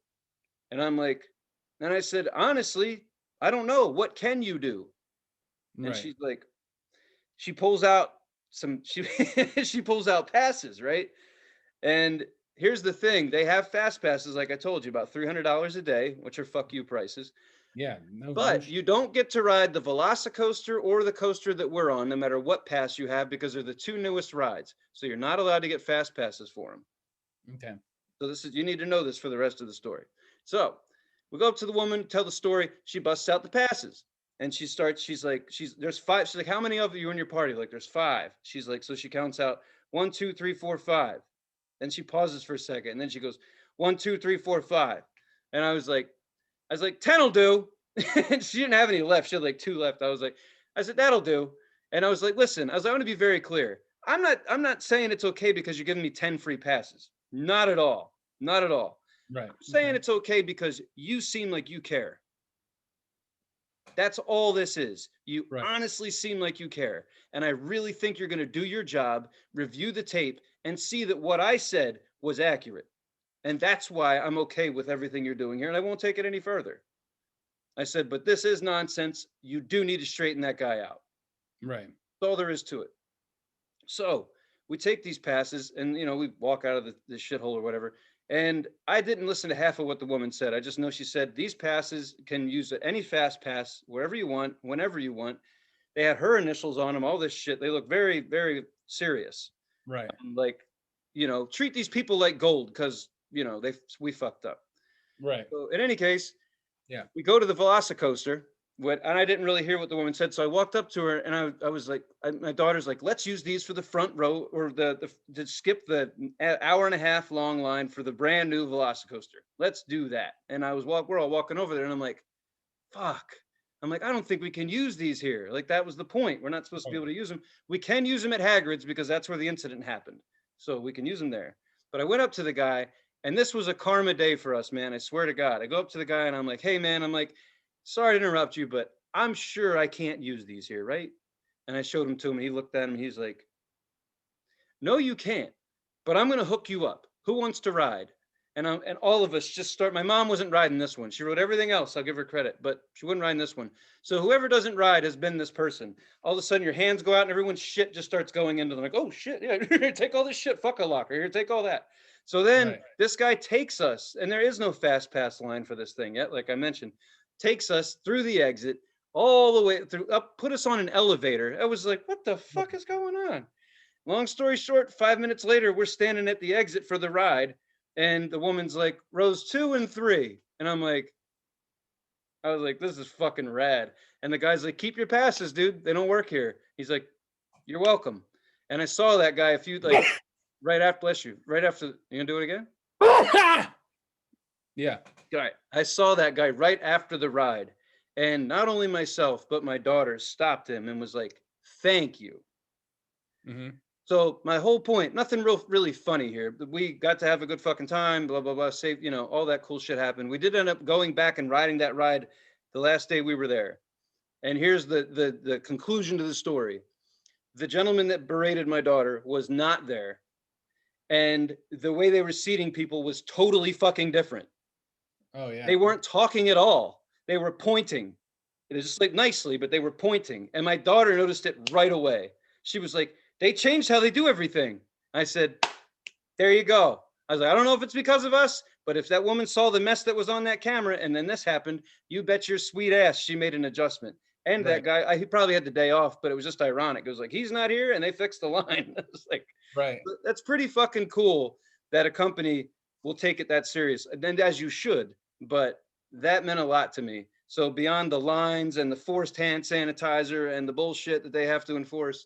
And I'm like, and I said, honestly, I don't know. What can you do? And she's like, she pulls out she pulls out passes, right? And here's the thing. They have fast passes, like I told you, about $300 a day, which are fuck you prices. Yeah. But you don't get to ride the Velocicoaster or the coaster that we're on, no matter what pass you have, because they're the 2 newest rides. So you're not allowed to get fast passes for them. Okay. So you need to know this for the rest of the story. So we go up to the woman, tell the story. She busts out the passes. And she's like, there's 5. She's like, how many of you in your party? Like, there's 5. She's like, so she counts out 1, 2, 3, 4, 5. Then she pauses for a second. And then she goes, 1, 2, 3, 4, 5. And I was like, 10 will do. And she didn't have any left. She had like 2 left. I said, that'll do. And I was like, listen, I want to be very clear. I'm not saying it's okay because you're giving me 10 free passes. Not at all. Not at all. Right. I'm saying it's okay because you seem like you care. That's all this is. You honestly seem like you care. And I really think you're going to do your job, review the tape, and see that what I said was accurate. And that's why I'm okay with everything you're doing here. And I won't take it any further. I said, but this is nonsense. You do need to straighten that guy out. Right. That's all there is to it. So we take these passes and, we walk out of the shithole or whatever. And I didn't listen to half of what the woman said. I just know she said these passes can use any fast pass wherever you want, whenever you want. They had her initials on them, all this shit. They look very, very serious. Right. Like, treat these people like gold because, we fucked up. Right. So in any case, yeah, we go to the Velocicoaster. And I didn't really hear what the woman said, so I walked up to her and I was like, my daughter's like, let's use these for the front row or to skip the hour and a half long line for the brand new Velocicoaster. Let's do that. And we're all walking over there, and I'm like, fuck. I'm like, I don't think we can use these here. Like, that was the point. We're not supposed to be able to use them. We can use them at Hagrid's because that's where the incident happened, so we can use them there. But I went up to the guy, and this was a karma day for us, man. I swear to God. I go up to the guy and I'm like, hey, man, I'm like, sorry to interrupt you, but I'm sure I can't use these here, right? And I showed him to him. He looked at him. He's like, no, you can't, but I'm going to hook you up. Who wants to ride? And all of us just start. My mom wasn't riding this one. She rode everything else. I'll give her credit, but she wouldn't ride this one. So whoever doesn't ride has been this person. All of a sudden your hands go out and everyone's shit just starts going into them. Like, oh shit, yeah, here, take all this shit. Fuck a locker. Here, take all that. So then this guy takes us, and there is no fast pass line for this thing yet, like I mentioned. Takes us through the exit all the way through up, put us on an elevator. I was like, what the fuck is going on? Long story short, 5 minutes later, we're standing at the exit for the ride. And the woman's like, rows 2 and 3. And I was like, this is fucking rad. And the guy's like, keep your passes, dude. They don't work here. He's like, you're welcome. And I saw that guy right after, bless you, right after, you gonna do it again? Yeah. Right. I saw that guy right after the ride. And not only myself, but my daughter stopped him and was like, thank you. Mm-hmm. So my whole point, nothing really funny here. We got to have a good fucking time, blah, blah, blah. Save, all that cool shit happened. We did end up going back and riding that ride the last day we were there. And here's the conclusion to the story. The gentleman that berated my daughter was not there. And the way they were seating people was totally fucking different. Oh, yeah. They weren't talking at all. They were pointing. It was just like nicely, but they were pointing. And my daughter noticed it right away. She was like, they changed how they do everything. I said, there you go. I was like, I don't know if it's because of us, but if that woman saw the mess that was on that camera and then this happened, you bet your sweet ass she made an adjustment. And that guy, he probably had the day off, but it was just ironic. It was like, he's not here and they fixed the line. It's like, right. That's pretty fucking cool that a company will take it that serious. And as you should, but that meant a lot to me. So beyond the lines and the forced hand sanitizer and the bullshit that they have to enforce,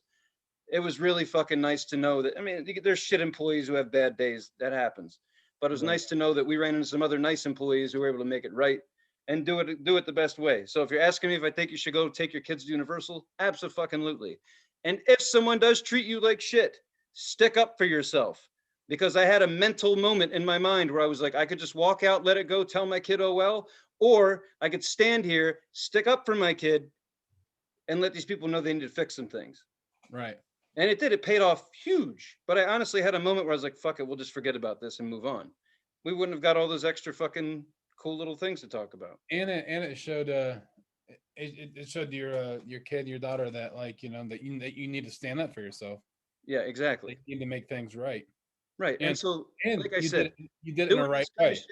it was really fucking nice to know that, I mean, there's shit employees who have bad days. That happens. But it was nice to know that we ran into some other nice employees who were able to make it right and do it the best way. So if you're asking me if I think you should go take your kids to Universal, absolutely. And if someone does treat you like shit, stick up for yourself. Because I had a mental moment in my mind where I was like, I could just walk out, let it go, tell my kid, oh well, or I could stand here, stick up for my kid, and let these people know they need to fix some things. Right. And it did. It paid off huge. But I honestly had a moment where I was like, fuck it, we'll just forget about this and move on. We wouldn't have got all those extra fucking cool little things to talk about. And it showed it showed your kid, your daughter, that that you need to stand up for yourself. Yeah, exactly. You need to make things right. Right. And so, like I said, you did it in the right way. Shit,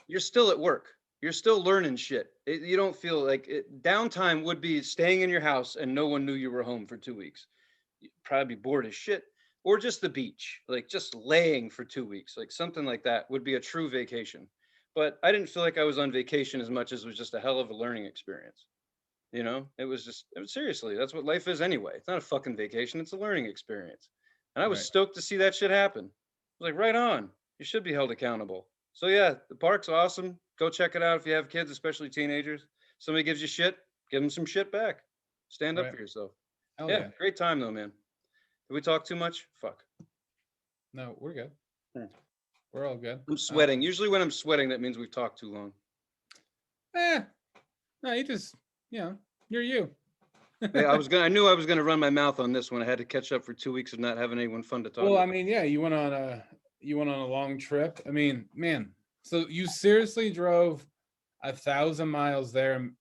you're still at work. You're still learning shit. You don't feel like it. Downtime would be staying in your house and no one knew you were home for 2 weeks. You'd probably be bored as shit. Or just the beach, like just laying for 2 weeks, like something like that would be a true vacation. But I didn't feel like I was on vacation as much as it was just a hell of a learning experience. It was seriously, that's what life is anyway. It's not a fucking vacation. It's a learning experience. And I was stoked to see that shit happen. I was like, right on. You should be held accountable. So yeah, the park's awesome. Go check it out if you have kids, especially teenagers. Somebody gives you shit, give them some shit back. Stand up for yourself. Yeah, great time though, man. Did we talk too much? Fuck. No, we're good. We're all good. I'm sweating. Usually when I'm sweating, that means we've talked too long. No, you just, you're you. Yeah, I knew I was gonna run my mouth on this one. I had to catch up for 2 weeks of not having anyone fun to talk Well, to. I mean, yeah, you went on a long trip. I mean, man, so you seriously drove 1,000 miles there, and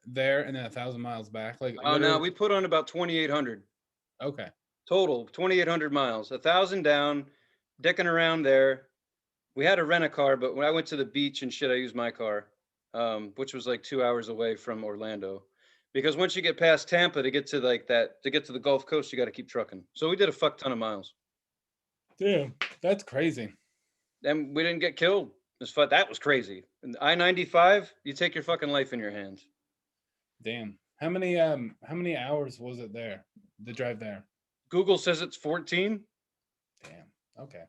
then 1,000 miles back? Like, Oh, no, we put on about 2,800. Okay. Total 2,800 miles, 1,000 down, dicking around there. We had to rent a car, but when I went to the beach and shit, I used my car, which was like 2 hours away from Orlando. Because once you get past Tampa to get to the Gulf Coast, you got to keep trucking. So we did a fuck ton of miles. Damn, that's crazy. And we didn't get killed. That was crazy. And I-95, you take your fucking life in your hands. Damn. How many hours was it there? The drive there? Google says it's 14. Damn. Okay.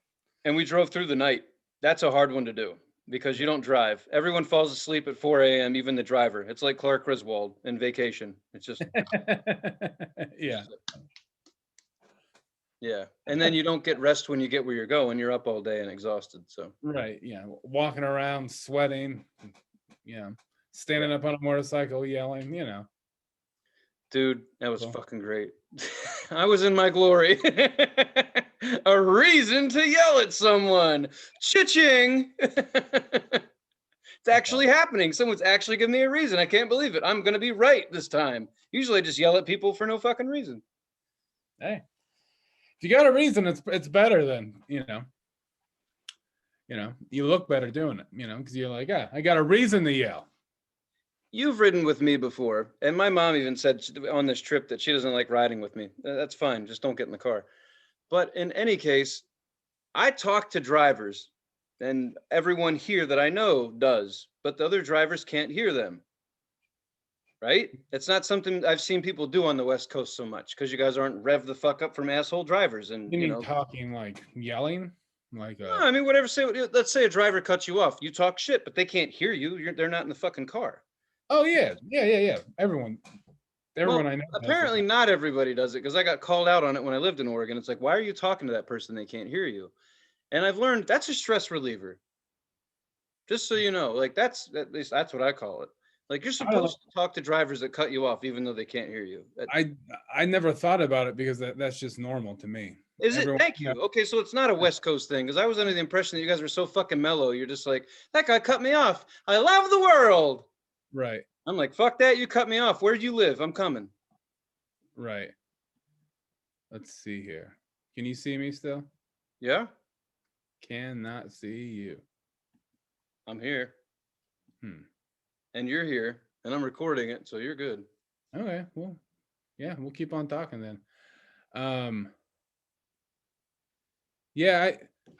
And we drove through the night. That's a hard one to do because you don't drive. Everyone falls asleep at 4 a.m., even the driver. It's like Clark Griswold in Vacation. It's just yeah. Yeah. And then you don't get rest when you get where you're going. You're up all day and exhausted. So right. Yeah. Walking around, sweating, standing up on a motorcycle, yelling, Dude, that was fucking great. I was in my glory. A reason to yell at someone. Cha-ching. It's actually happening. Someone's actually giving me a reason. I can't believe it. I'm going to be right this time. Usually I just yell at people for no fucking reason. Hey, if you got a reason, it's better than, you look better doing it, because you're like, I got a reason to yell. You've ridden with me before, and my mom even said on this trip that she doesn't like riding with me. That's fine. Just don't get in the car. But in any case, I talk to drivers, and everyone here that I know does, but the other drivers can't hear them. Right? It's not something I've seen people do on the West Coast so much because you guys aren't rev the fuck up from asshole drivers. And you mean talking like yelling? Like no, I mean, whatever. Let's say a driver cuts you off. You talk shit, but they can't hear you. They're not in the fucking car. Oh yeah. Everyone I know. Apparently not everybody does it because I got called out on it when I lived in Oregon. It's like, why are you talking to that person? They can't hear you. And I've learned that's a stress reliever. Just so you know, like at least that's what I call it. Like you're supposed to talk to drivers that cut you off even though they can't hear you. I never thought about it because that's just normal to me. Is it? Thank you. Okay, so it's not a West Coast thing because I was under the impression that you guys were so fucking mellow. You're just like, that guy cut me off. I love the world. Right. I'm like, fuck that. You cut me off. Where do you live? I'm coming. Right. Let's see here. Can you see me still? Yeah. Cannot see you. I'm here. And you're here. And I'm recording it. So you're good. Okay. Well, yeah, we'll keep on talking then. Yeah,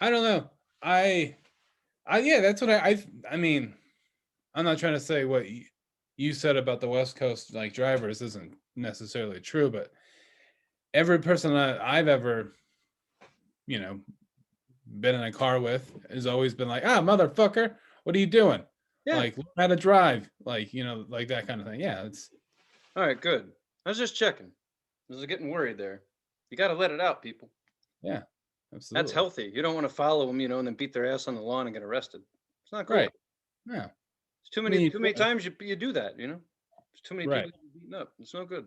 I don't know. Yeah, that's what I mean, I'm not trying to say what you said about the West Coast like drivers isn't necessarily true, but every person I've ever, been in a car with has always been like, motherfucker, what are you doing? Yeah. Like, learn how to drive, like, like that kind of thing. Yeah, it's all right. Good. I was just checking. I was getting worried there. You got to let it out, people. Yeah, absolutely. That's healthy. You don't want to follow them, and then beat their ass on the lawn and get arrested. It's not cool. Right. Yeah. It's too many times you do that, There's too many people beating up. It's no good.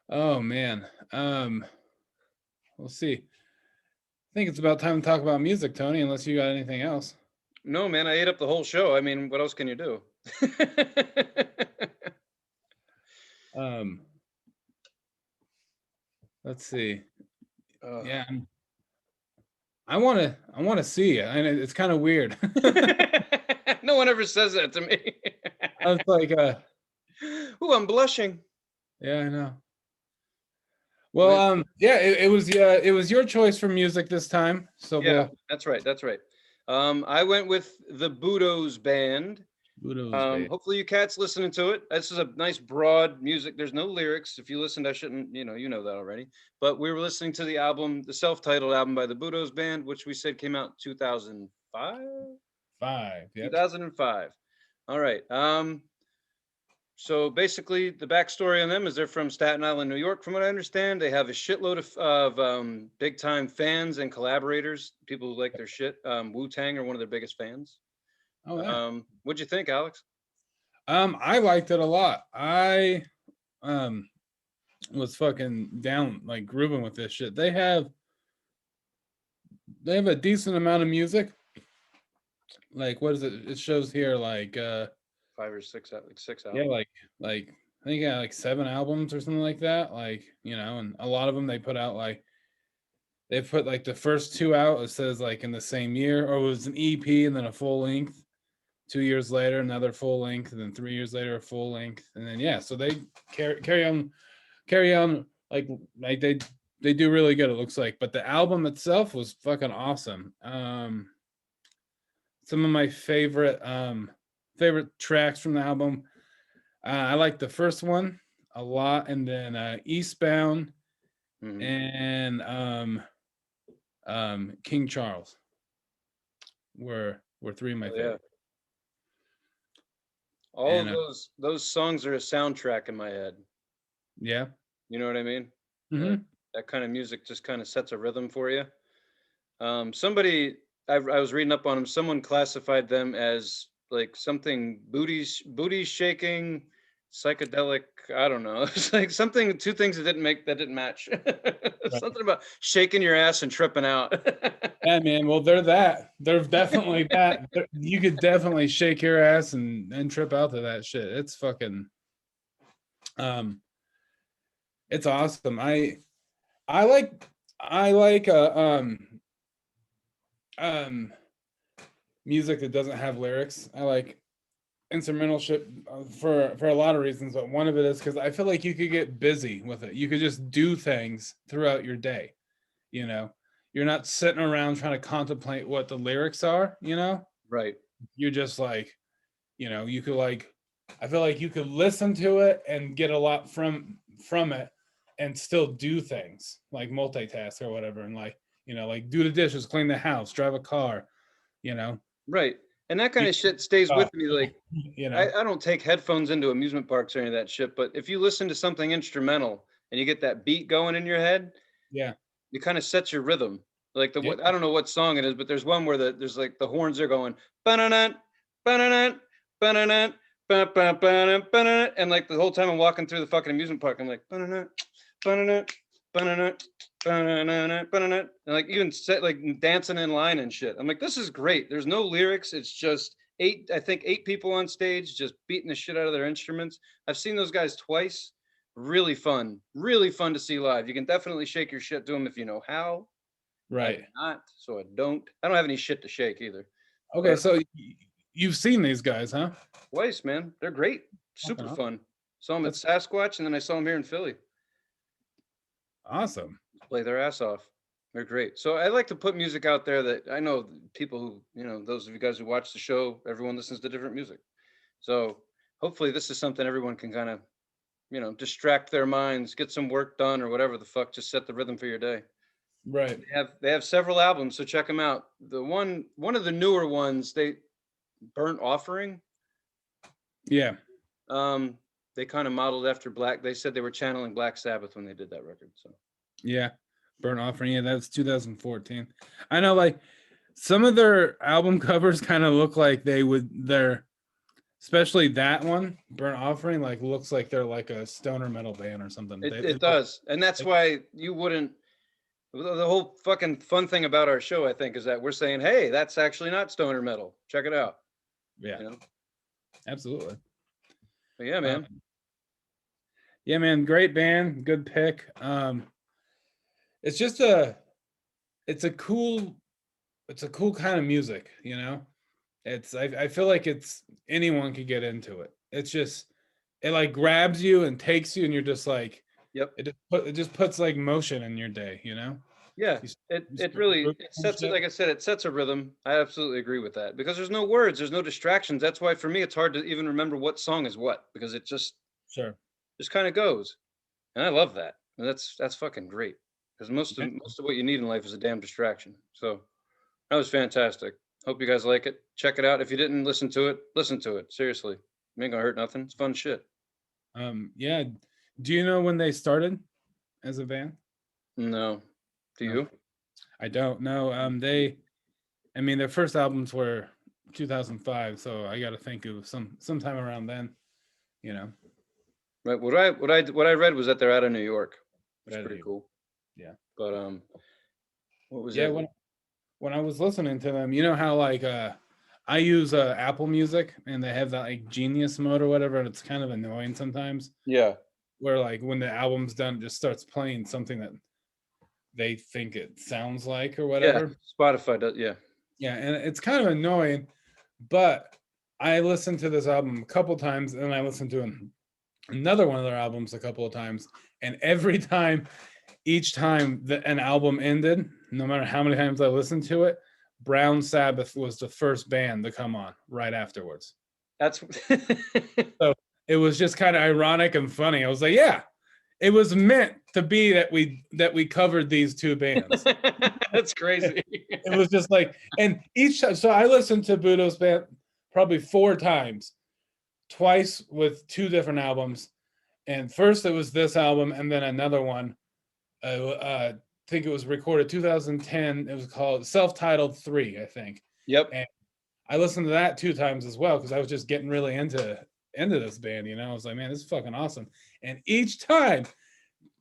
Oh man. We'll see. I think it's about time to talk about music, Tony, unless you got anything else. No, man, I ate up the whole show. I mean, what else can you do? Let's see. Yeah. I want to see you, and it's kind of weird. No one ever says that to me. I was like, ooh, I'm blushing. Yeah, I know. Well, yeah, it was your choice for music this time. So yeah, that's right. I went with the Budos Band. Hopefully you cats listening to it. This is a nice broad music. There's no lyrics. If you listened, I shouldn't, you know that already. But we were listening to the album, the self-titled album by the Budos Band, which we said came out 2005. 5. Yep. 2005. All right. So basically, the backstory on them is they're from Staten Island, New York. From what I understand, they have a shitload of big time fans and collaborators, people who like their shit. Wu-Tang are one of their biggest fans. Oh yeah. What'd you think, Alex? I liked it a lot. I um was fucking down like grooving with this shit. They have a decent amount of music. Like what is it? It shows here like 5 or 6, like 6 yeah, albums. like I think like 7 albums or something like that. Like, and a lot of them they put out like they put like the first two out, it says like in the same year, or it was an EP and then a full length. 2 years later, another full length, and then 3 years later, a full length, and then yeah, so they carry on like they do really good. It looks like, but the album itself was fucking awesome. Some of my favorite tracks from the album. I like the first one a lot, and then Eastbound and King Charles were three of my favorite. All of those songs are a soundtrack in my head. Yeah. You know what I mean? That kind of music just kind of sets a rhythm for you. Somebody I was reading up on them. Someone classified them as like something booty shaking, psychedelic. I don't know. It's like something, two things that didn't match. Something about shaking your ass and tripping out. Yeah, man. Well, they're definitely that. You could definitely shake your ass and trip out to that shit. It's fucking, it's awesome. I like music that doesn't have lyrics. I like instrumental shit for a lot of reasons, but one of it is because I feel like you could get busy with it. You could just do things throughout your day. You're not sitting around trying to contemplate what the lyrics are. Right. You're just like, you could like, I feel like you could listen to it and get a lot from it and still do things like multitask or whatever, and like like do the dishes, clean the house, drive a car. Right. And that kind of shit stays with me. Like, I don't take headphones into amusement parks or any of that shit, but if you listen to something instrumental and you get that beat going in your head, yeah, it kind of sets your rhythm. Like I don't know what song it is, but there's one where there's like the horns are going ba-na-na, ba-na-na, ba-na-na, ba-ba-ba-na, ba-na-na, and like the whole time I'm walking through the fucking amusement park, I'm like ba-na-na, ba-na-na, ba-na-na, ba-na-na, ba-na-na, and like even set like dancing in line and shit. I'm like, this is great. There's no lyrics. It's just I think 8 people on stage just beating the shit out of their instruments. I've seen those guys twice. Really fun to see live. You can definitely shake your shit to them if you know how. right. I do not, so I don't have any shit to shake either. Okay, so you've seen these guys, huh? Twice, man. They're great. Super fun. Saw them at Sasquatch, and then I saw them here in Philly. Awesome. Play their ass off. They're great. So I like to put music out there that I know people who, those of you guys who watch the show, everyone listens to different music. So hopefully this is something everyone can kind of, distract their minds, get some work done or whatever the fuck, just set the rhythm for your day. Right. They have several albums, so check them out. The one of the newer ones, Burnt Offering. Yeah. They kind of modeled after they said they were channeling Black Sabbath when they did that record. So yeah, Burnt Offering. Yeah, that's 2014. I know, like some of their album covers kind of look like they're especially that one, Burnt Offering, like looks like they're like a stoner metal band or something. It does, and that's why you wouldn't. The whole fucking fun thing about our show, I think, is that we're saying, hey, that's actually not stoner metal. Check it out. Yeah. Absolutely. But yeah, man. Yeah, man. Great band. Good pick. It's just it's a cool kind of music, I feel like anyone could get into it. It's just, it like grabs you and takes you and you're just like, yep. It just puts like motion in your day, Yeah, it really sets it, like I said, it sets a rhythm. I absolutely agree with that because there's no words, there's no distractions. That's why for me it's hard to even remember what song is what because it just kind of goes, and I love that. And that's fucking great because most of what you need in life is a damn distraction. So that was fantastic. Hope you guys like it. Check it out. If you didn't listen to it, listen to it. Seriously, it ain't gonna hurt nothing. It's fun shit. Yeah. Do you know when they started as a band? No. Do No, you? I don't know. I mean, their first albums were 2005, so I got to think it was sometime around then, you know. Right. What I read was that they're out of New York, which is But pretty cool. yeah, But what was yeah. it? When I was listening to them, you know how like I use Apple Music and they have that like Genius mode or whatever, and it's kind of annoying sometimes. Yeah. Where like when the album's done, it just starts playing something that they think it sounds like or Yeah. whatever. Spotify does. Yeah. Yeah, and it's kind of annoying, but I listened to this album a couple times, and I listened to another one of their albums a couple of times, and every time, each time that an album ended, no matter how many times I listened to it, Brown Sabbath was the first band to come on right afterwards. That's So it was just kind of ironic and funny. I was like, yeah, it was meant to be that we covered these two bands. That's crazy. It was just like, and each time, so I listened to Budos Band probably 4 times, twice with 2 different albums. And first it was this album, and then another one. I think it was recorded 2010. It was called Self-Titled 3, I think. Yep. And I listened to that 2 times as well because I was just getting really into this band. You know, I was like, man, this is fucking awesome. And each time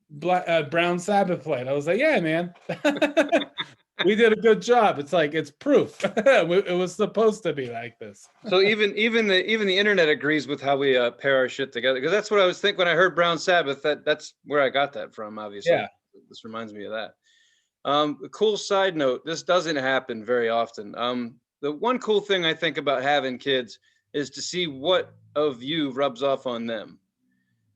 Brown Sabbath played, I was like, yeah, man. We did a good job. It's like it's proof. It was supposed to be like this. So even the internet agrees with how we pair our shit together, because that's what I was thinking when I heard Brown Sabbath. That's where I got that from. Obviously, Yeah. This reminds me of that. A cool side note: this doesn't happen very often. The one cool thing I think about having kids is to see what of you rubs off on them.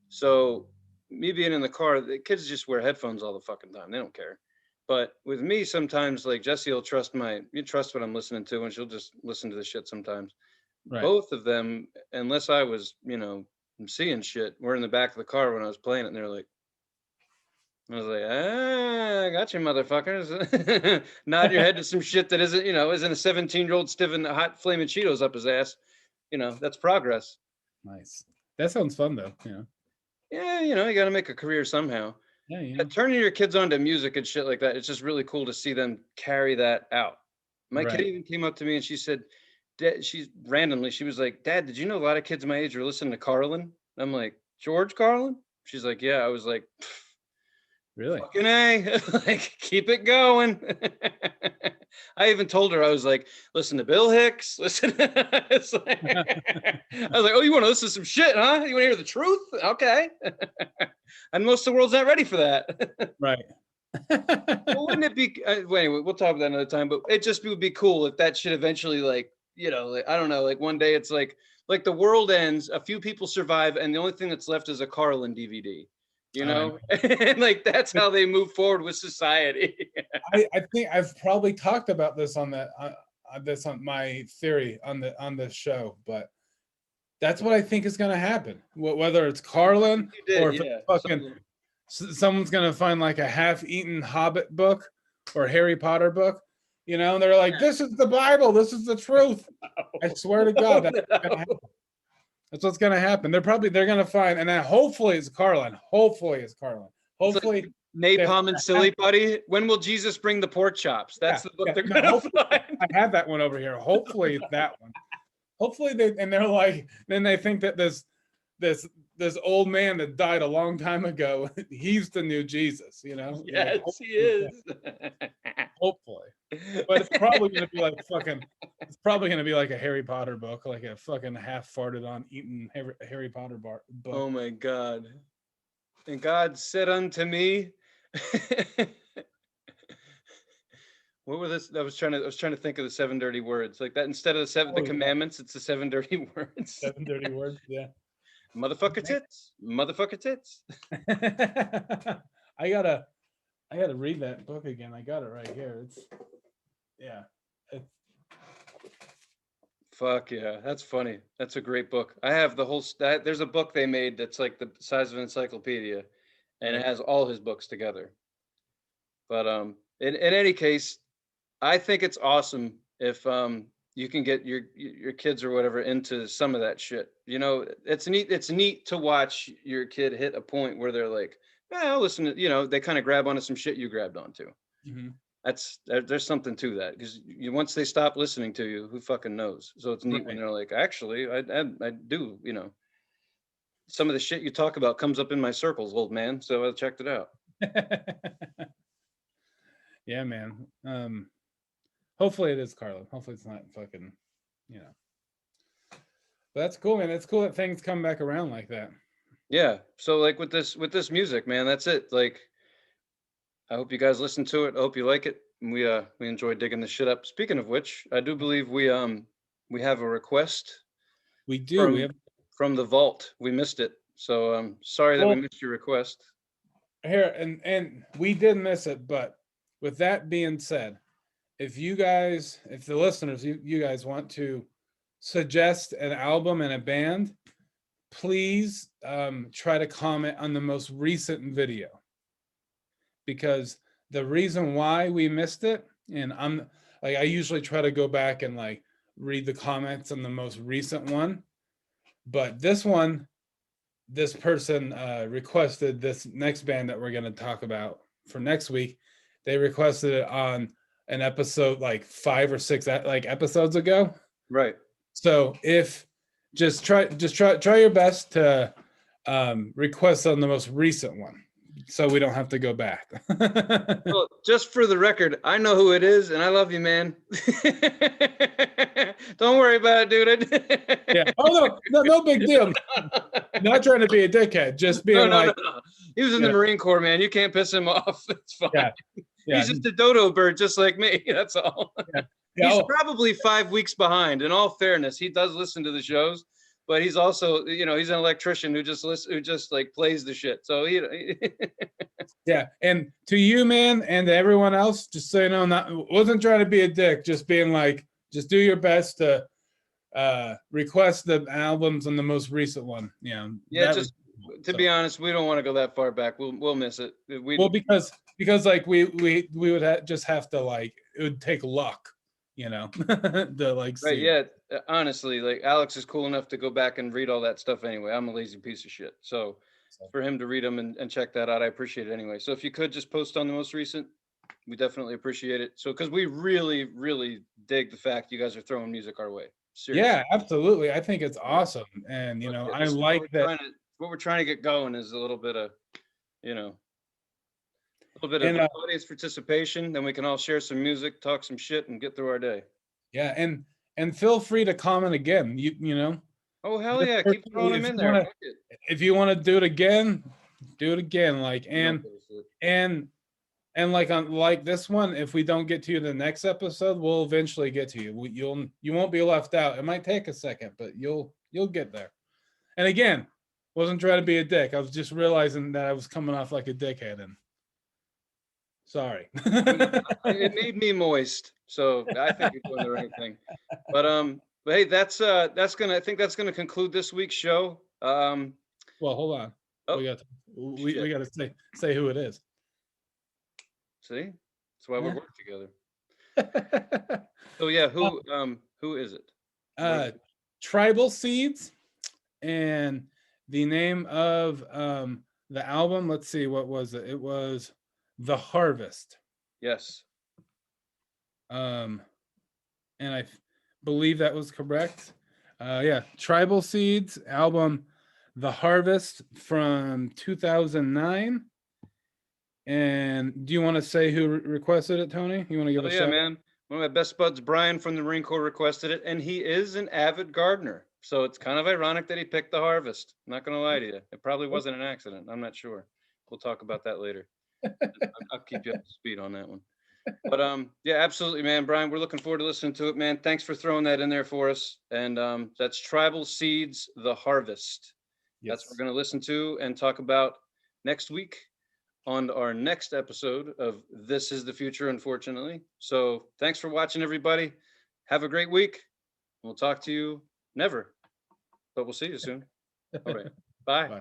So me being in the car, the kids just wear headphones all the fucking time. They don't care. But with me, sometimes like Jessie will trust what I'm listening to, and she'll just listen to the shit sometimes. Right. Both of them, unless I was, seeing shit, were in the back of the car when I was playing it, and they're like, I was like, I got you, motherfuckers. Nod your head to some shit that isn't a 17-year-old stiving hot flaming Cheetos up his ass. That's progress. Nice. That sounds fun though. Yeah, you got to make a career somehow. Yeah. Turning your kids on to music and shit like that, it's just really cool to see them carry that out. My kid even came up to me and she said, she was like, Dad, did you know a lot of kids my age are listening to Carlin? I'm like, George Carlin? She's like, yeah. I was like, really? Fucking A. Like, keep it going. I even told her, I was like, listen to Bill Hicks. Listen. I was like, oh, you want to listen to some shit, huh? You want to hear the truth? Okay. And most of the world's not ready for that. Right. Well, wouldn't it be, well, anyway, we'll talk about that another time, but it would be cool if that shit eventually, like, I don't know, like one day it's like the world ends, a few people survive, and the only thing that's left is a Carlin DVD. And like that's how they move forward with society. I think I've probably talked about this on my theory on this show, but that's what I think is going to happen. Whether it's Carlin or if fucking someone's going to find like a half-eaten Hobbit book or Harry Potter book, and they're like, "This is the Bible. This is the truth." I swear to God, that's what's going to happen. They're going to find, and then hopefully it's Carlin. Hopefully like Napalm and Silly Putty. When will Jesus bring the pork chops? That's the book they're going to find. I have that one over here. Hopefully that one. Hopefully they're like, then they think that this old man that died a long time ago, he's the new Jesus, Yes, like, he is. Hopefully. But it's probably gonna be like a Harry Potter book, like a fucking half farted on eaten Harry Potter book. Oh my God. And God said unto me, what were this? I was trying to think of the 7 dirty words like that. Instead of the commandments, it's the 7 dirty words. 7 dirty words, yeah. Motherfucker tits. I gotta read that book again. I got it right here. Fuck yeah, that's funny. That's a great book. I have the whole. There's a book they made that's like the size of an encyclopedia, and it has all his books together. But in any case, I think it's awesome if you can get your kids or whatever into some of that shit. You know, it's neat to watch your kid hit a point where they're like, yeah, I'll listen to, you know, they kind of grab onto some shit you grabbed onto. Mm-hmm. There's something to that, because once they stop listening to you, who fucking knows? So it's neat when they're like, actually, I do, you know, some of the shit you talk about comes up in my circles, old man. So I checked it out. Yeah, man. Hopefully it is Carlin. Hopefully it's not fucking, you know. But that's cool, man. It's cool that things come back around like that. Yeah. So like with this music, man, that's it. Like, I hope you guys listen to it. I hope you like it. We enjoy digging this shit up. Speaking of which, I do believe we have a request. We do. From the vault. We missed it. So sorry that we missed your request. Here, and we did miss it, but with that being said, if the listeners, you guys want to suggest an album and a band, please try to comment on the most recent video, because the reason why we missed it, and I'm like, I usually try to go back and like read the comments on the most recent one, but this person requested this next band that we're going to talk about for next week. They requested it on an episode like 5 or 6 like episodes ago. Right. So if just try your best to request on the most recent one, so we don't have to go back. Well, just for the record, I know who it is, and I love you, man. Don't worry about it, dude. Yeah. Oh no big deal. Not trying to be a dickhead, just being no. He was in the Marine Corps, man. You can't piss him off. It's fine. Yeah. He's just a dodo bird, just like me. That's all. Yeah. He's probably 5 weeks behind. In all fairness, he does listen to the shows, but he's also, you know, he's an electrician who just like plays the shit. So yeah. And to you, man, and to everyone else, just so you know, wasn't trying to be a dick, just being like, just do your best to request the albums on the most recent one. Yeah. To be honest, we don't want to go that far back. We'll miss it. Because like we would just have to, like, it would take luck, you know, to like see. Right, yeah. Honestly, like, Alex is cool enough to go back and read all that stuff anyway. I'm a lazy piece of shit. So for him to read them and check that out, I appreciate it anyway. So if you could just post on the most recent, we definitely appreciate it. So, because we really, really dig the fact you guys are throwing music our way. Seriously. Yeah, absolutely. I think it's awesome. And, you know, I like that. What we're trying to get going is a little bit of, you know, a little bit of audience participation. Then we can all share some music, talk some shit, and get through our day. Yeah, and feel free to comment again. You know. Oh hell yeah! Keep throwing them in there. If you want to do it again, do it again. Like and like on like this one, if we don't get to you in the next episode, we'll eventually get to you. You won't be left out. It might take a second, but you'll get there. And again, wasn't trying to be a dick. I was just realizing that I was coming off like a dickhead, and sorry. It made me moist, so I think you're doing the right thing. But hey, I think that's gonna conclude this week's show. Well, hold on. Oh, we got to say who it is. See, that's why we work together. So yeah, who is it? Tribal Seeds, and the name of the album, let's see, what was it? It was The Harvest. Yes. And I believe that was correct. Yeah, Tribal Seeds album, The Harvest, from 2009. And do you want to say who requested it, Tony? You want to give a shout? Yeah, man. One of my best buds, Brian from the Marine Corps, requested it, and he is an avid gardener. So it's kind of ironic that he picked The Harvest. I'm not going to lie to you. It probably wasn't an accident. I'm not sure. We'll talk about that later. I'll keep you up to speed on that one. But yeah, absolutely, man. Brian, we're looking forward to listening to it, man. Thanks for throwing that in there for us. And that's Tribal Seeds, The Harvest. Yes. That's what we're going to listen to and talk about next week on our next episode of This Is the Future, unfortunately. So thanks for watching, everybody. Have a great week. We'll talk to you never, but we'll see you soon. All right. Bye. Bye.